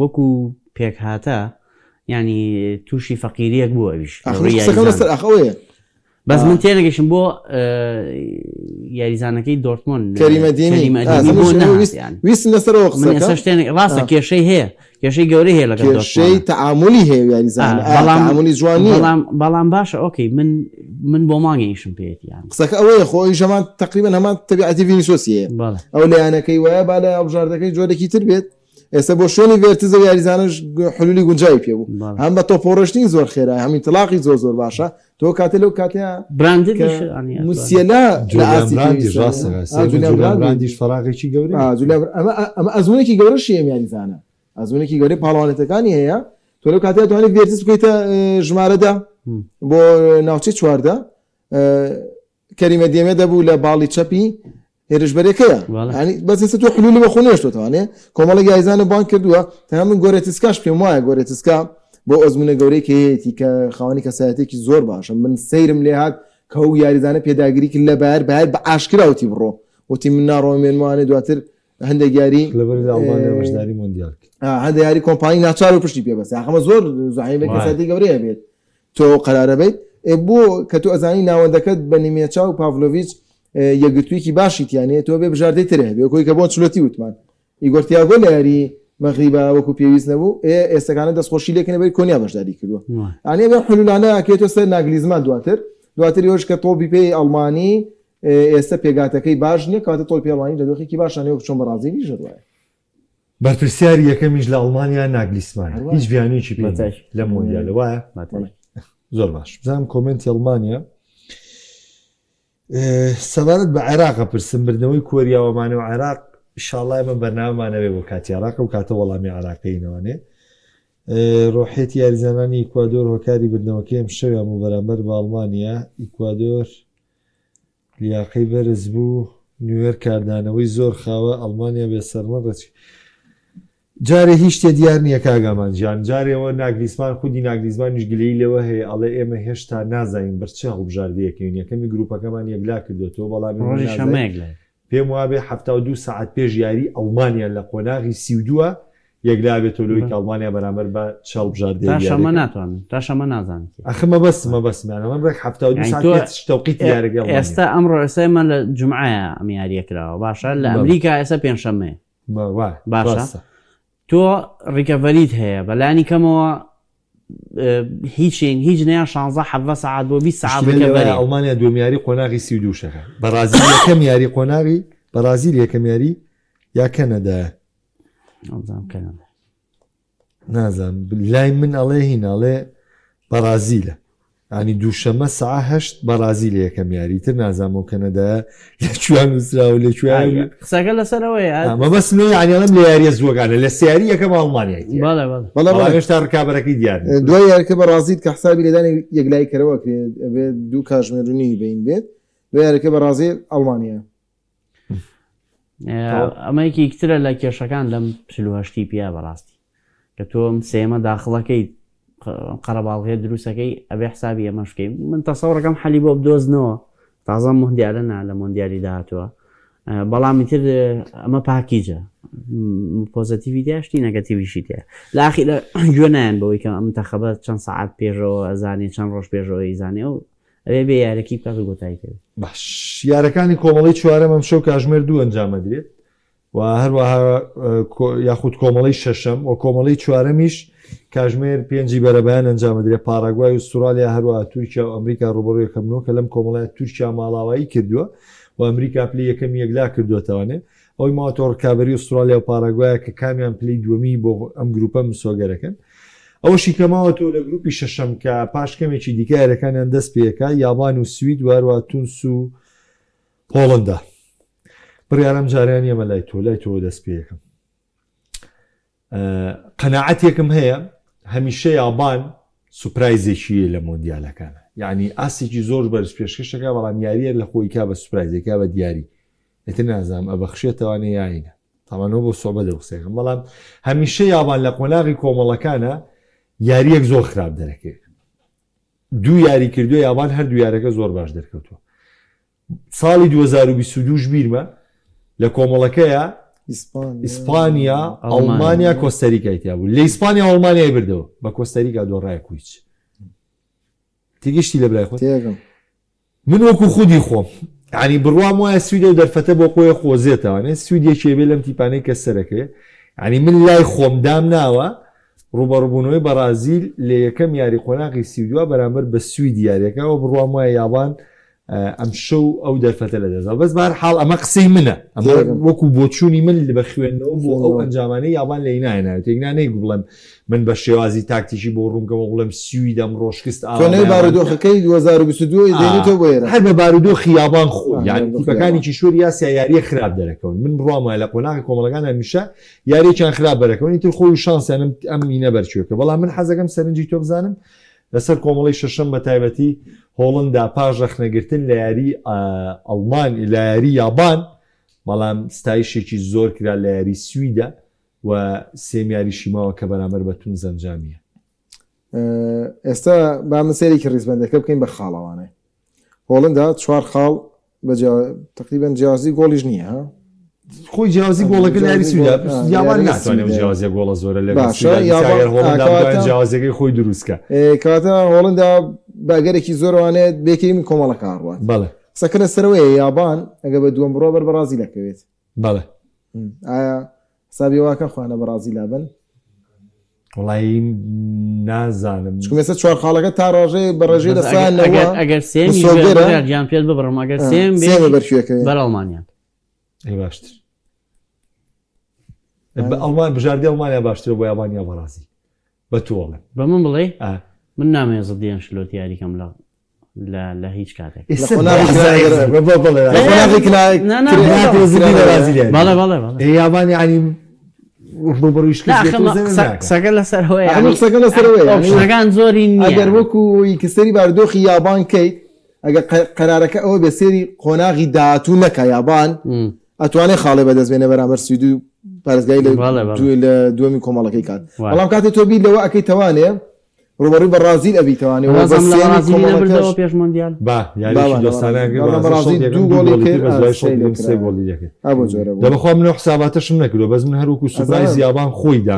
وەکو پێک هاتە ینی تووشی فەقیریەک بووە ئەویش لەسەر ئەخەوەیە بەس من تێ نەگەیشتم بۆ یاریزانەکەی دۆرتمۆن ویستن لەسەرەوە قسە ڕاستە کێشەی هەیە کێشەی گەورەی هەیە لەگەڵ کێشەی تەعاملی هەیە یاریزان تەعاملی جوانی بەڵام باشە ئۆکەی من من بۆ مانگەیشم پێێتی یان قسەکە ئەوەیە خۆی ژەمان تقریبا هەمان تەبیعەتی ڤینیسیۆسیە ئەو لایەنەکەی وایە با لە ئەوژاردەکەی جۆرێکی تر بێت ئێستا بۆ شوێنی ڤێرتزە و یاریزانش حلولی گونجاوی پێ بوو هەم بە تۆپۆڕشتین زۆر خێرا هەمین تەلاقی زۆر باشە تۆ کاتێ لەو کاتەیە موسیێلا براندیش فراغێکی گەورە ئەمە ئەزمونێکی گەورە شیە یاریزانە ئەزمونێکی گەورەی پاڵەوانێتەکانی هەیە تۆ لەو کاتەیە توانێت ڤێرتز بکەیتە ژمارەدا بۆ ناوچەی چواردە کەریمە دێمە دەبوو لە باڵی چەپی هێرشبەرەکەیە بەس ئێستا تۆ حلولی بە خۆنێشتۆتەوانێ کۆمەڵە یاریزانە بان کردووە تا من گۆرێتسکاش پێم وایە گۆرێتسکا بۆ ئۆزمونە گەورەیەکی هەیەی کە خاوەنی کەسایەتێکی زۆر باشە من سەیرم لێ هات کە ئەو یاریزانە پێداگیری کرد لە بەر بە ئاشکراوتی بڕۆ وتی من ناڕۆمێنوانێ دواتر هەندێک یاری بەشداری مۆندیال هەندێک یاری کۆمپانی ناچار و پشتی پێبەست ئەمە زۆر زوحەیە کەساتی گەورەیە بێت تۆ قەرارە بیت بۆ کە تۆ ئەزانی ناوەندەکەت بە نیمێچا و پاڤلۆڤیچ یەکگرتوویەکی باشیتیانێت تۆ بێ بژاردەی ترێ بێ کۆی کە بۆ چلۆتی وتمان ئیگۆرتیاگۆ لە یاری مەغریبە وەکو پێویست نەبوو ئێستەکانە دەستخۆشی لێکنە بەری کۆنیا بەشداری کردووە ئەنێ بە حلولانە ئەکێتۆ سەر ناگلیزمان دواتر یۆش کە تۆپی پێی ئەڵمانی ئێستا پێگاتەکەی باش نییە کاتە تۆڵ پێڵانی لە دۆخێکی باشانێ وەک چۆن بەڕازیلی ژەدوایە بەرپرسیاری یەکەمیش لە ئەڵمانیا ناگلیسمان هیچ بیانێکی پێ لە مۆندیالە وایە زۆر باش بزانم کۆمنتی ئەڵمانیا سەبارەت بە عێراقە پرسم بردنەوەی کۆریاوەمانە و عێراق ئینشاڵڵا ئێمە بەرنامەمانەوێ بۆ کاتی عێراق و کاتە وەڵامی عێراقیینەوەنێ ڕۆحێتی یاریزانانی ئیکوادۆر هۆکاری بردنەوەکەی ئەم شەویان و بەرامبەر بە ئەڵمانیا ئیکوادۆر لیاقەی بەرز بوو نوێر کاردانەوەی زۆر خاوە ئەڵمانیا بێ سەرمە ڕەچی جارێ هیچ شتێ دیار نییە کاگامان گیان جارێەوە ناگلیسمان خودی ناگلیزمانیش گلەی لەوە هەیە ئەڵێ ئێمە هێشتا نازانین بەرچە هەڵبژاردەیەکەین یەکەمی گروپەکەمان یەکلا کردوێتەوە بەڵامی پێم وابێ 72 ساعت پێش یاری ئەڵمانیا لە قۆناغی 32 یەکلا بێتەوە لەوەی کە ئەڵمانیا بەرامبەر بە چەڵبژاردەشەمە ناتوانن تاشەمە نازانین ئەخمە بەسمە بەسمیانەوە بڕێک 72 ساعت تەوقیت یاریگەڵ ئێستا ئەمڕۆ ئێستامە لە جمعایە ئەم یاریەکراوە باشە لە ئەمریکا ئێستا پێنجشەممەیە باشە تۆ ڕیکەڤەریت هەیە بەلانی کەمەوە هیچ نیان 16 ساعت بۆ 20 ساعت ئەڵمانیا دومیاری قۆناغی 32 شەکە بەرازیل یەکەم یاری قۆناغی بەرازیل یەکەم یاری یا کەنەدا نازانم لای من ئەڵێ هیناڵێ بەرازیلە ینی دووشەمە ساعە 8 بەرازیل یەکەم یاری تر نازانم و کەنەدا لەکوێیان وسراوە لەکوێ قسەکە لەسەرەوەی ئەمە بەسمێ ینیڵم لە یاریە زوەکانە لە سیاری یەکەم ئەڵمانیا هێشتا ڕکابەرەکەی دیار دوای یاریکە بەڕازیت کە حسابی لەدانی یەکلای کەرەوە کرێت ئەبێت دوو کاژمێرونی بین بێت دوای یاریکە بەڕازی ئەڵمانیا ئەمەیەکی یەکترە لە کێشەکان لەم 48 پیا بەڕاستی کە تۆم سێمە داخڵەکەی قەرەباڵغێ دروستەکەی ئەبێ حسابی ئەمەشکەی من تەسەوڕەکەم حەلی بۆ بدۆزنەوە تازە مۆندیالە لە مۆندیالی داهاتوە بەڵامی تر ئەمە پاکیجە پۆزتیڤیتیاشتی نەگەتیڤیشی تێ لاخی لە گوێ نایەن بەوەی کە ئەم تەخەبەت چەند ساعت پێشەوە ئەزانێ چەند ڕۆژ پێشەوەی زانێ و ئەوێ بێ یارەکی بکات و گۆتایی کرد باش یارەکانی کۆمەڵی چوارەم ئەم شەو کاژمێر 2 ئەنجامەدرێت و هەروەها یاخود کۆمەڵی شەشەم و کۆمەڵی چوارەمیش کاژمێر 5 بەرەبیان ئەنجامەدرێت پاراگوای ئوسترالیا هەروەها تورکیا و ئەمریکا ڕوبەڕووی یەکەمنەوە کە لەم کۆمەڵایەت تورکیا ماڵاوایی کردووە و ئەمریکا پلی یەکەم یەکلا کردوێتەوانێ ئەوی ماوەتۆ ڕکابەری ئوسترالیا و پاراگوایە کە کامیان پلی دووەمی بۆ ئەم گروپە مسۆگەرەکەن ئەوەشی کەماوە تۆ لە گروپی شەشەم کە پاشکەمێکی دیکە یارەکانیان دەست پێەکە یابان و سوید واروا تونس و پۆڵندا بڕیارم جاریان ئێمە لای تۆ دەست پێەکەم قەناعەتێکم هەیە هەمیشە یابان سوپرایزێکیە لە مۆندیالەکانە یعنی ئاسێکی زۆر بەرز پێشکەشەکە بەڵام یاریە لە خۆیکا بە سوپرایزێکا بە دیاری ئێتر نازانم ئەبەخشێتەوانێ یاینە تاوانەوە بۆ سۆبە دەوسێکم بەڵام هەمیشە یابان لە قۆناغی کۆمەڵەکانە یاریەک زۆر خراپ دەرەکەێت دوو یاری کردو یابان هەردوو یارەکە زۆر باش دەرکەوتووە ساڵی 2022 بیرمە لە کۆمەڵەکەیە ئیسپانیا ئەڵمانیا کۆستەریکایتیا بوو لە ئیسپانیا ئەڵمانیای بردەوە بە کۆستەریکا دۆڕای کویچ تێگەشتی لە برای خۆت من وەکو خودی خۆم ینی بڕوام وایە سویدە و دەرفەتە بۆ خۆی خۆزێتەوانێت سویدێکی بێ لەم تیپانەی کە سەرەکەی ینی من لای خۆم دام ناوە ڕوبەڕبوونەوەی بەرازیل لە یەکەم یاری قۆناغی سیدووە بەرامبەر بە سوید یاریەکەەوە بڕوام وایە یابان ئەم شەو ئەو دەرفەتە لە دەزا بەس بار حاڵ ئەمە قسەی منە ئەمە وەکو بۆچوونی من بە خوێندنەوە بۆ ئەو ئەنجامانەی یابان لە نایەناوێت تێکنانەی بڵێم من بە شێوازی تاکتیکی بۆ ڕوونکەمە بڵێم سویدەم ڕۆژکست بارودۆخەکەی 2022 دێنێتەوە بۆێرە هەر بە بارودۆخی یابان خۆ یان تیپەکانێکی شوور یاسیا یاریە خراپ دەرەکەون من بڕامە لە قۆناغی کۆمەڵەکان هەمیشە یاریێکیان خراپ بەرەکەونی تر خۆی شانسیانم ئەم مینە بەرچووەکە بەڵام من حەزەکەم سەرنجی تۆ بزانم لەسەر کۆمەڵی شەشەم بە تایبەتی هۆڵندا پاش ڕەخنەگرتن لە یاری ئەڵمان لە یاری یابان بەڵام ستایشێکی زۆر کرا لە یاری سویدە و سێم یاریشی ماوە کە بەرامبەر بە تون زەنجامیە. ئێستا با من سێرێکی ڕیزبەندەکە بکەین بە خاڵەوانەی هۆڵندا 4 خاڵ تقریبا جیازی گۆڵیش نییە ها خۆی جیازی گۆڵەکە لە یاری سویدا یابان ناتوانێت جیازی گۆڵە زۆرە لە جیازەکەی خۆی دروستکە کاتە هۆڵندا باگەرێکی زۆروانێت بێکی من کۆمەڵەکە ڕوات بەڵێ سەکەنە سەرەوەی یابان ئەگە بە دووەم بڕۆ بەر بەرازیل دەکەوێت بەڵێ ئایا سابی واکە خوانە بەرازیلا بن وڵی نازانم چکمێسە 4 خاڵەکە تا ڕۆژێ بەڕێژێ دەسانەوە ئەگەر سێمیان پێت ببڕم ئەگەر سێم بەرکوێکەوێت بەر ئەڵمانیان باشتر ئەڵمان بژاردی ئەڵمانیا باشترە بۆ یابانیا بەڕازی بە تۆڵێ بە من بڵێ من نامێ زدیان شلۆت یاریکەم لە هیچ کاتێک یابانی ینی سەگە لەسەرەوەیشەکان زۆری ئەگەر وەکو کەسەری باردۆخی یابان کەیت ئەگە قەرارەکە ئەوە بە سێری قۆناغی داهاتوو نەکە یابان ئەتوانێت خاڵێ بەدەستبێنە بەرامبەر سوید و پارێزگای لە دووەمی کۆمەڵەکەی کات بەڵام کاتێک تۆ بیر لەوە ئەەکەی توانێ ڕوبەڕووی بەرازیل ئەبیتوانێت پێش مۆندیال دەبخوا منە حساباتەشم نەکردو بەس من هەروکو سوپرایز یابان خۆی دا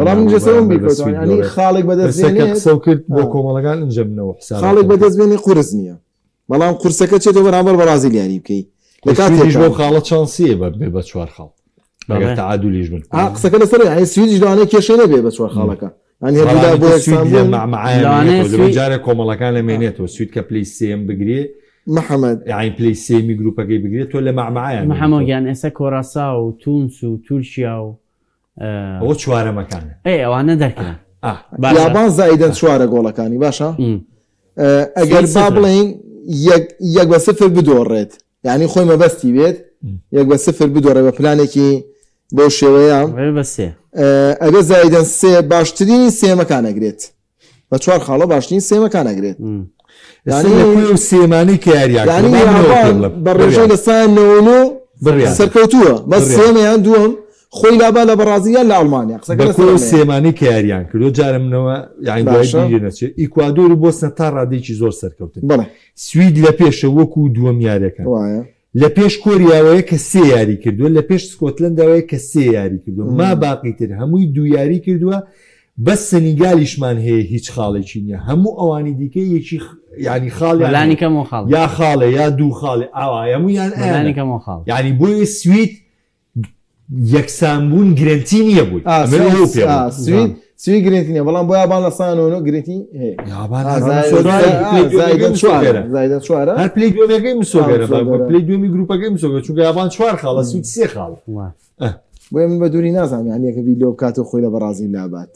خاڵێک بەدەست کرد بۆ کۆمەڵەکان ئەنجەمنەوە خاڵێک بەدەستبێنی قورس نییە بەڵام قورسەکە چێتە بەرامبەر بەرازیل یاری بکەیت لە کاتێک بۆ خاڵە چانسیە بە 4 خاڵ تعادلیش بن قسەکە لەسەر سویدش داوانێت کێشەی نەبێ بە 4 خاڵەکە جارە کۆمەڵەکان لە مێنێتەوە سوید کە پلی سێم بگرێ محەممەد عین پلی سێمی گروپەکەی بگرێت تۆ لە مەعمەعیان محەممەگیان ئێستا کۆراسا و تونس و تورکیا و ئەوە چوارەمەکانە ئەوانە دەرکەن یابان زائیدەن چوارە گۆڵەکانی باشە ئەگەر با بڵین 1-0 بدۆڕێت یعنی خۆی مەبەستی بێت 1-0 بدۆڕێ بە پلانێکی بۆ شێوەیە ئەگە زایدەن سێ باشترینی سێمەکان ئەگرێت بە 4 خاڵە باشترین سێمەکان ئەگرێت سێمانی کاریان بە ڕێژەی لەسانەوە سەرکەوتووە بە سێمەیان دووەم خۆی لابا لە بەرازیل لە ئەڵمانیا سێمانی کاریان کردو جارە منەوە نەچێت ئیکوادۆر بۆستە تا ڕادێکی زۆر سەرکەوتن سوید لە پێشە وەکو دووەم یاریەکە لە پێش کۆریاوەیە کە سێ یاری کردووە لە پێش سکۆتلندەوەیە کە سێ یاری کردووە ما باقیتر هەمووی دوو یاری کردووە بە سەنیگالیشمان هەیە هیچ خاڵێکی نییە هەموو ئەوانی دیکە یەکی ینی خاڵیانیکەم خاڵ یا خاڵێ یا دوو خاڵێ ئاوا هەموویان خاڵ ینی بۆی سوید یەکسانبوون گرنتی نییە بووی سوی گرنتی نیە بەڵام بۆ یابان لەسانەوە گرنتی هەر پلی دوێنەکەی مسۆگەرە پلی دوێمی گروپەکەی مسۆگە چونکە یابان 4 خاڵە سوید 3 خاڵ بۆیە من بە دووری نازانم یانیەکە بیلۆ بکاتە خۆی لە بەرازیل لابات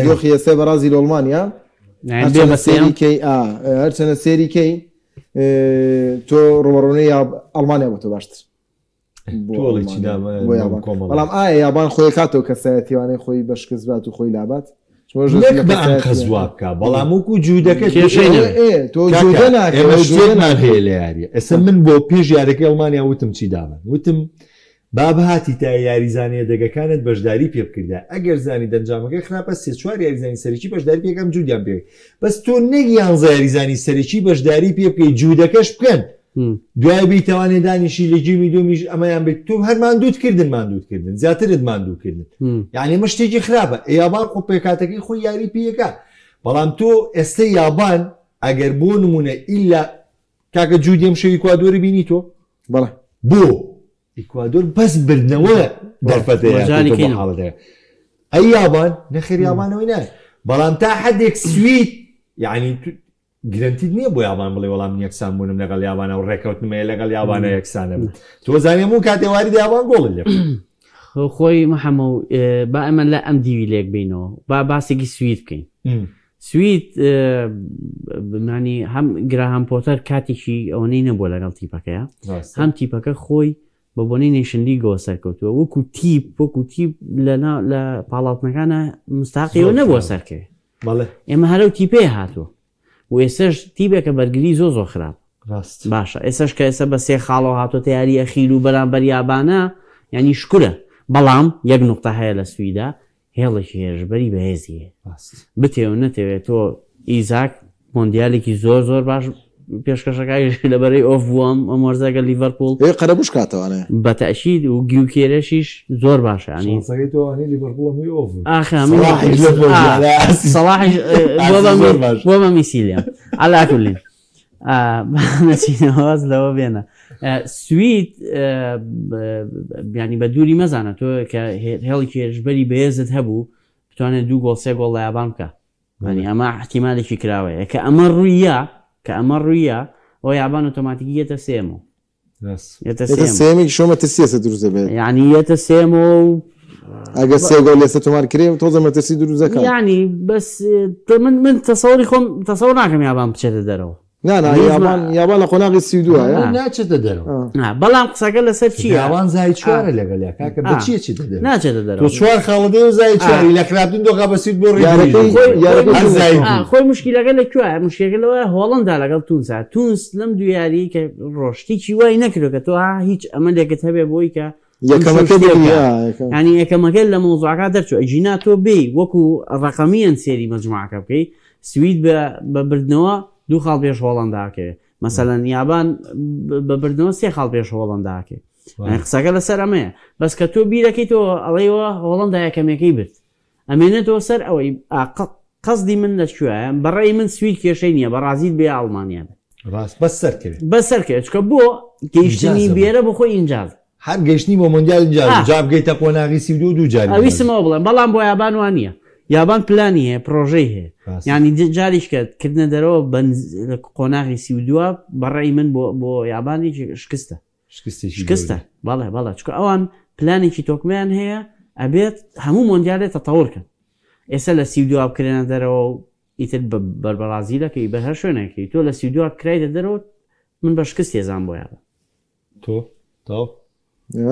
دۆخی ئێستا بەرازیل ئەڵمانیا هەرچەنە سێریکەی تۆ ڕۆڕۆنەی ئەڵمانیا بۆ تۆ باشتر بەڵام ئایا یابان خۆی کاتەوە کەسایەتیوانەی خۆی بەشکەزبات و خۆی لابات بەکە بەڵام وکو جوودەکە هەیە لە یاریە ئەسە من بۆ پێش یارەکە ئەڵمانیا وتم چی دابن وتم با بەهاتی تا یاریزانیە دەگەکانت بەشداری پێ بکردە ئەگەر زانی دەنجامەکە خراپە 3-4 یاریزانی سەرکی بەشداری پێکەم جوودیان پێ بەس تۆ نەگیانزە یاریزانی سەرکی بەشداری پێ بکەی جوودەکەش بکەن دوای بیتوانێ دانیشی لە جیمی دۆمیش ئەمەیان بێت تۆ هەر ماندووتکردن زیاترت ماندووکردن یعنی مە شتێکی خراپە یابان خۆ پێکاتەکەی خۆی یاری پێەکە بەڵام تۆ ئێستا یابان ئەگەر بۆ نمونە ئیلا کاکە جوودیم شەوی ئیکوادۆری بینی تۆ بەڵێ بۆ ئیکوادۆر بەس بردنەوە دەرفەتەیە ئەی یابان نەخێر یابانەوەی نای بەڵام تا حدێک سوید یعنی گرنتیت نییە بۆ یابان بڵێ وەڵام یەکسان بوونم لەگەڵ یابانە و ڕێکەوتنمەیە لەگەڵ یابانە یەکسانە تۆ زانێ و کاتێواری یابان گۆڵ لێ خۆی محەمە با ئەمە لە ئەم دیوی لێک بینەوە با باسێکی سوید بکەین سوید بمانی هەم گراهام پۆتەر کاتێکی ئەوەی نەبووە لەگەڵ تیپەکەیە هەم تیپەکە خۆی بە بۆنەی نێشنلی گۆ سەرکەوتووە وەکو تیپ لە پاڵاتنەکانە مستاقیەوە نەبووە سەرکەوێ ئێمە هەرە و تیپێ هاتووە و ئێسش تیبێکە بەرگری زۆ خراپ باشە ئێسش کە ئێستا بە سێ خاڵەوە هاتۆ یاری ئەخیل و بەرامبەر یابانە ینی شکورە بەڵام یەک نقطە هەیە لە سویدا هێڵێکی هێژبەری بەهێزیە بتێو نەتەوێت تۆ ئیزاک مۆندیالێکی زۆر باش پێشکەشەکانی لەبەرەی ئۆف بووم ئەم وەرزەگە لیڤەرپوڵ قەرەبوش کاتەوانێ بەتەشید و گیوکێرەشیش زۆر باشە ینی سەڵاحش بۆ بە میسیلیان ئالاکولین نەچینەوەز لەوە بێنە سوید ینی بە دووری مەزانە تۆ کە هێڵی هێژبەری بەهێزت هەبوو بتوانێت 2 گۆڵ 3 گۆڵ لە یابان بکە ینی ئەمە احتیمالێکی کراوەیە کە ئەمە ڕوویە ئەو یابان ئۆتۆماتیکی یەتە سێمەوە سێمی شۆمە ترسیەسە دروست دەبێت ینی یەتە سێمەوە ئەگە 3 گۆڵ لێسە تۆمار کرێ تۆزە مەترسی دروستەکە ینی بەس من تەسەوری خۆم تەسەور ناکەم یابان بچێتە دەرەوە یابان لە قۆناغی سیدووە ناچێتە دەرەوە بەڵام قسەکە لەسەر چی یاوان زای چوارە لەگەڵ کاکە بچیە چی ناچێتە دەرەوە تۆ چوار خاڵدێ و زای چواری لە خراپتون دۆخە بەسیت بۆ خۆی مشکلەکە لەکوێ مشکلەوە هۆڵندا لەگەڵ تونس لەم دویاری کە ڕۆشتیی وای نەکرێت کە تۆ هیچ ئەمە لێکت هەبێ بۆی کە ینی یەکەمەکە لە مۆزوعەکە دەرچوە ئەجینا تۆ بێ وەکو ڕقەمیان سێری مەجموعەکە بکەی سوید بە بردنەوە 2 خاڵ پێش هۆڵنداکەوێت مەسەلەن یابان بە بردنەوە 3 خاڵ پێش هۆڵنداکێ قسەکە لەسەر ئەمەیە بەس کە تۆ بیرەکەیتەوە ئەڵێەوە هۆڵندا یەکەمەکەی برد ئەمێنێتەوە سەر ئەوەی قەزدی من لەکوێیە بەڕێی من سوید کێشەی نییە بەڕازیل بێ ئەڵمانیا بەسەرکەوێت چکە بۆ گەیشتنی بێرە بخۆی ئینجاز هەر گەشتنی بۆ مۆندیال جاب گەیتە قۆناغی 32 جار ئەویسمەوە بڵێن بەڵام بۆ یابان وان نییە یابان پلانی هەیە پرۆژەی هەیە ینی جاریش کە کردنە دەرەوە قۆناغی 32 بەڕێی من بۆ یابانێکی شکستە بەڵێ چکە ئەوان پلانێکی تۆکمیان هەیە ئەبێت هەموو مۆندیالێت تەتەورکەن ئێستا لە 32 بکرێنە دەرەوە ئیتر بەربەرازیلەکەی بە هەر شوێنێکی تۆ لە 32 بکرایتە دەرەوە من بە شکست ێزان بۆ یابان تۆ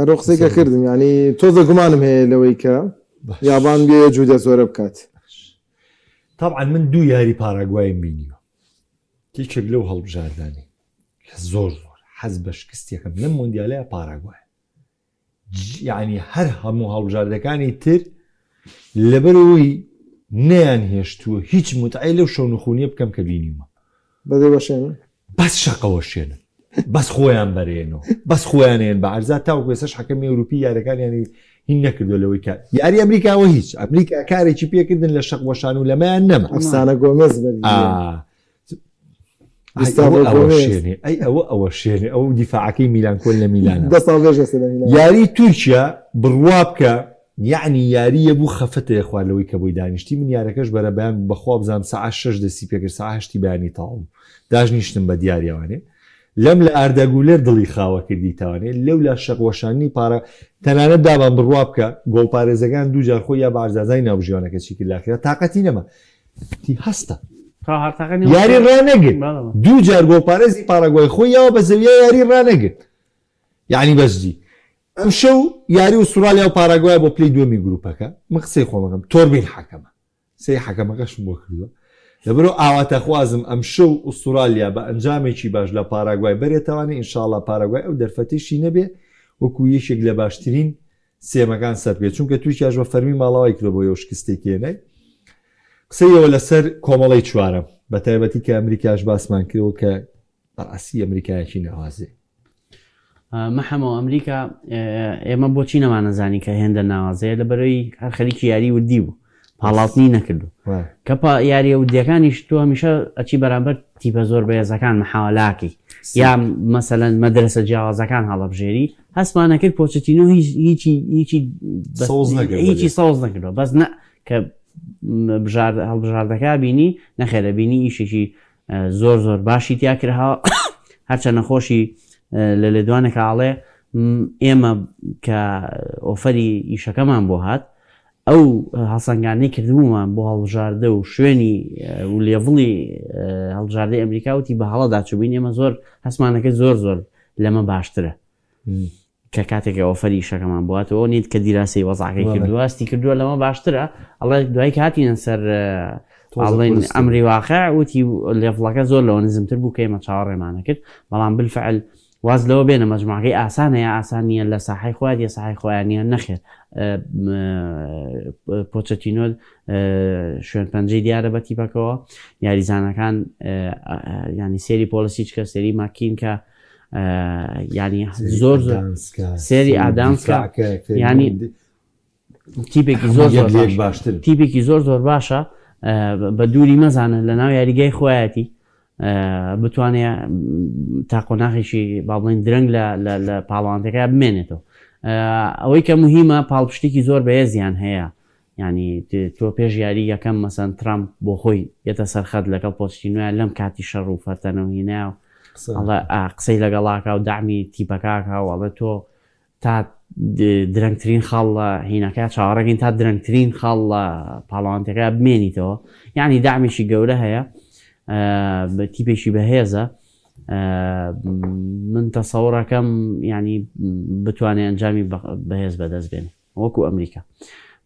ڕۆقسێکە کردم ینی تۆزە گومانم هەیە لەوەی کە یابان بێ جوودە زۆرە بکات طبعا من 2 یاری پاراگوایم بینیوە کێکێک لەو هەڵبژاردانی کە زۆر حەز بە شکستێکم لەم مۆندیالەیە پاراگوایە یعنی هەر هەموو هەڵبژاردەکانی تر لەبەرەوەی نەیان هێشتووە هیچ متعی لەو شەونخونیە بکەم کە بینیمە بەدەی بەشێن بەس شەقەوە شێنن بەس خۆیان بەرێنەوە بەس خۆیانێن بە عرزات تاوەکو ێسش حەکەمی ئەوروپی یاریەکانیانی هین نەکردو لەوەی کات یاری ئەمریکاوە هیچ ئەمریکا کارێکی پێکردن لە شەق وەشان و لەمایان نەما ئەفسانە گۆمێز ئەی ئەوە شێنێ ئەو دیفاعەکەی میلان کۆل لە میلانە یاری تورکیا بڕوا بکە یعنی یاریە بوو خەفتەیە خوارلەوەی کە بۆی دانیشتی من یارەکەش بەرە بەیان بەخوا بزانام ساعت 6 دەستی پێکرد ساعت 8 بەیانی تاڵ داژنیشتم بە دیاریەوانێ لەم لە ئاردەگولێر دڵی خاوە کردی تاوانێت لەو لە شەقوەشانی پارە تەنانەت دابان بڕوا بکە گۆڵ پارێزەکان 2 جار خۆی یا بارزازای ناوژیانەکە چیکرد لاخرا تااقەتی نەما تی هەستە یاری ڕانەگرت 2 جار گۆڵ پارێزی پاراگوای خۆی یاوە بە زەویە یاری ڕانەگرت یعنی بەشجی ئەم شەو یاری ئوسترالیا و پاراگوای بۆ پلی دووەمی گروپەکە من قسەی خۆمەکەم تۆربین حەکەمە سێ حەکەمەکەشم بۆ کردووە لەبەرەوە ئاواتە خوازم ئەم شەو ئوسترالیا بە ئەنجامێکی باش لە پاراگوای بەرێتوانێت ئینشاڵڵا پاراگوای ئەو دەرفەتیشی نەبێ وەکو یەکێک لە باشترین سێمەکان سەر بێت چونکە تویشیاش بە فەرمی ماڵاوای کرۆ بۆ یەو شکستێکێنەی قسەیەوە لەسەر کۆمەڵی چوارم بە تایبەتی کە ئەمریکاش باسمان کردەوە کە بەڕاستی ئەمریکایەکی نەوازێ مەحەمەوە ئەمریکا ئێمە بۆچی نەمانەزانی کە هێندە ناوازەیە لەبەرەوەی هەر خەریکی یاری ودی بوو پاڵاوتنی نەکردو کە یاریە ودیەکانیش تۆ هەمیشە ئەچی بەرامبەر تیپە زۆر بەهێزەکان محاوەلاکی یا مەسەلەن مەدرسە جیاوازەکان هەڵەبژێری هەستمانە کرد پۆچەتینۆ هیچی سەوز نەکردەوە بەس کە هەڵبژاردەکە بینی نەخێرە بینی ئیشێکی زۆر باشی تیا کردها هەرچە نەخۆشی لە لێدوانێکاڵێ ئێمە کە ئۆفەری ئیشەکەمان بۆ هات ئەو هەڵسەنگانەی کردبوومان بۆ هەڵبژاردە و شوێنی و لێڤڵی هەڵبژاردەی ئەمریکاوتی بە هەڵەدا چوبین ئێمە زۆر هەسمانەکە زۆر لەمە باشترە کە کاتێکە ئۆفەری ئیشەکەمان بواتەوە نیت کە دیراسی وەزعەکەی کردوواستی کردووە لەمە باشترە ئەڵێ دوای کاتینە سەر ئاڵێن ئەمری واقع وتی لێڤڵەکە زۆر لەوە نزمتر بوو کە ئێمە چاوەڕێمانە کرد بەڵام بالفعل واز لەوە بێنە مەجموعەکەی ئاسانەیە ئاسانیە لە ساحەی خۆیان یا ساحەی خۆیانیان نەخێر پۆچەتینۆ شوێن پەنجەی دیارە بە تیپەکەەوە یاریزانەکان ینی سێری پۆلیسی چکە سێری ماکین کە ینی زۆر سێری ئادامسکە ینی تیپێکی باشتر تیپێکی زۆر باشە بە دووری مەزانە لە ناو یاریگای خۆیەتی بتوانێت تاقۆناغیشی با بڵین درەنگ لە پاڵەوانتەکە بمێنێتەوە ئەوەی کە مهمە پاڵپشتێکی زۆر بەهێزیان هەیە ینی تۆ پێش یاری یەکەم مەسەن ترامپ بۆ خۆی یەتە سەرخەت لەگەڵ پۆچتینۆیان لەم کاتی شەڕ و فەرتەنەوە هینە و قسەی لەگەڵاکە و دامی تیپەکاکە وڵە تۆ تا درەنگترین خاڵ لە هینەکە چاوەڕێگەین تا درەنگترین خاڵ لە پاڵەوانتەکە بمێنیتەوە یعنی دامیشی گەورە هەیە بە تیپێکی بەهێزە من تەسەوڕەکەم ینی بتوانێت ئەنجامی بەهێز بەدەست بێن وەکو ئەمریکا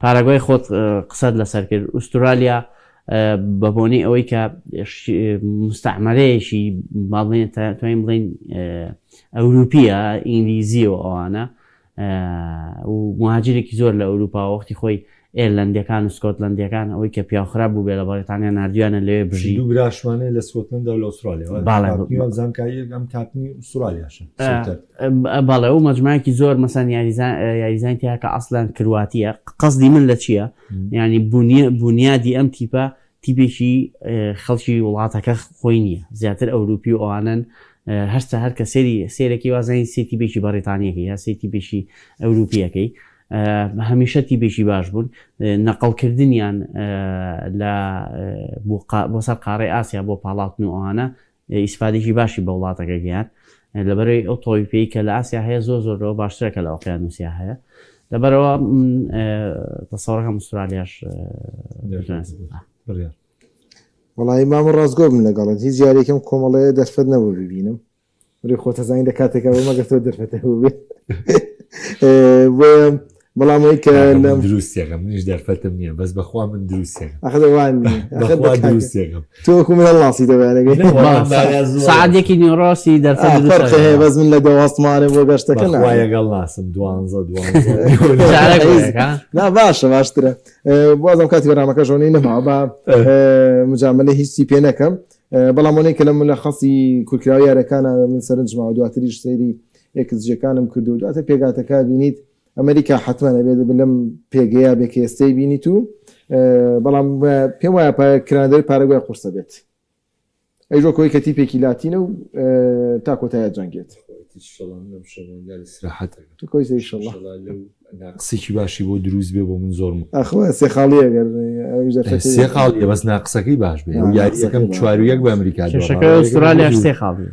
پاراگوای خۆت قسەت لەسەر کرد ئوسترالیا بە بۆنەی ئەوەی کە مستعمەرەیەشی توانین بڵین ئەوروپیە ئینگلیزیەوە ئەوانە و مهاجرێکی زۆر لە ئەوروپا وەختی خۆی ئێرلندەکان و سکۆتلندیەکان ئەوەی کە پیاخرا بوو بێ لە بەریتانیا نردویانە لەوێ بژی دوو براشمانەی لە سکۆتلند و لە ئوسترالیا زانکایی ئەم کاتنی ئوسترالیاشن باڵێ و مەجموعەیەکی زۆر مەسەن یاریزانی تیا کە ئەسڵان کرواتیە قەسدی من لە چییە ینی بنیادی ئەم تیپە تیپێکی خەڵکی وڵاتەکە خۆی نییە زیاتر ئەوروپی و ئەوانن هەرستا هەر کە سێرێکی وازانی سێ تیپێکی بەریتانیەکەی یا سێ تیپێکی ئەوروپیەکەی هەمیشە تیپێکی باش بوون نەقڵکردنیان بۆ سەر قاڕی ئاسیا بۆ پاڵاتن و ئەوانە ئیسفادێکی باشی بە وڵاتەکە گەیان لەبەرەوەی ئەو تۆی پێی کە لە ئاسیا هەیە زۆرەوە باشترەکە لە ئۆقیانوسیا هەیە لەبەرەوە تەسەوڕەکەم ئوسترالیاش وڵی مام ڕاستگۆ بم لەگەڵت هیچ جارێکم کۆمەڵەیە دەرفەت نەبوو ببینم وری خۆ تەزانین لە کاتێکەوە مەگەتەوە دەرفەتە بێ بەڵامەوەی کە لەم دروستێکم منیش دەرفەتم نییە بەس بەخوا من دروستێکم ئەخدەوان دروستێکم تۆکو من لاسی دەبێنەگەی سعادێکی نیۆڕاستی دەرفەت هەیە بەس من لە دەواستمانێ بۆ گەشتەکە لەگەڵ ناسم 12 باشە باشترە بازم کاتی بەرامەکە ژۆنەی نەما بە مجاملە هیچی پێ نەکەم بەڵامەوەی کە لە من لە خەسی کورکراوی یارەکانە من سەرنجماوە دواتریش سەیری یەکجیەکانم کردو دواتە پێگاتەکە بینیت ئەمریکا حتممە بێت لەم پێگەیە بێکە ئێستەی بینیت و بەڵام پێم وایە کراندەری پارەگوای قورسە بێت ئەیژۆ کۆی کە تیپێکی لاتینە و تا کۆتایە جەنگێت قسێکی باشی بۆ دروست بێ بۆ من زۆرم سێ خاڵیە سێ خاڵیە بەس ناقسەکەی باش بێ یاری یەکەم 4 بە ئەمریکا ئوسترالیاش سێ خاڵی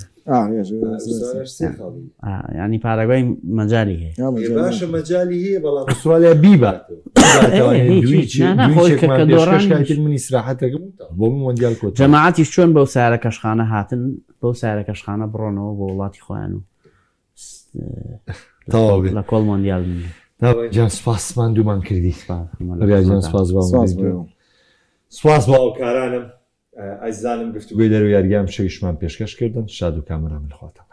ینی پارەگوای مەجای هەیە باشە مەجای هەیە بەڵام ئوسترالیا بیبات منی سراحەتەکەم بۆ من وەندیال کۆ جەماعەتیش چۆن بەو سارە کەشخانە هاتن بەو سارە کەشخانە بڕۆنەوە بۆ وڵاتی خۆیان و لە کۆڵ مۆندیال جان سپاسمان دوومان کردی سپاس بە ئەوکارانم ئەزانم گفتوگوی دەرو یاریگەم شەویشمان پێشکەش کردن شاد و کامەران لەخواتەوە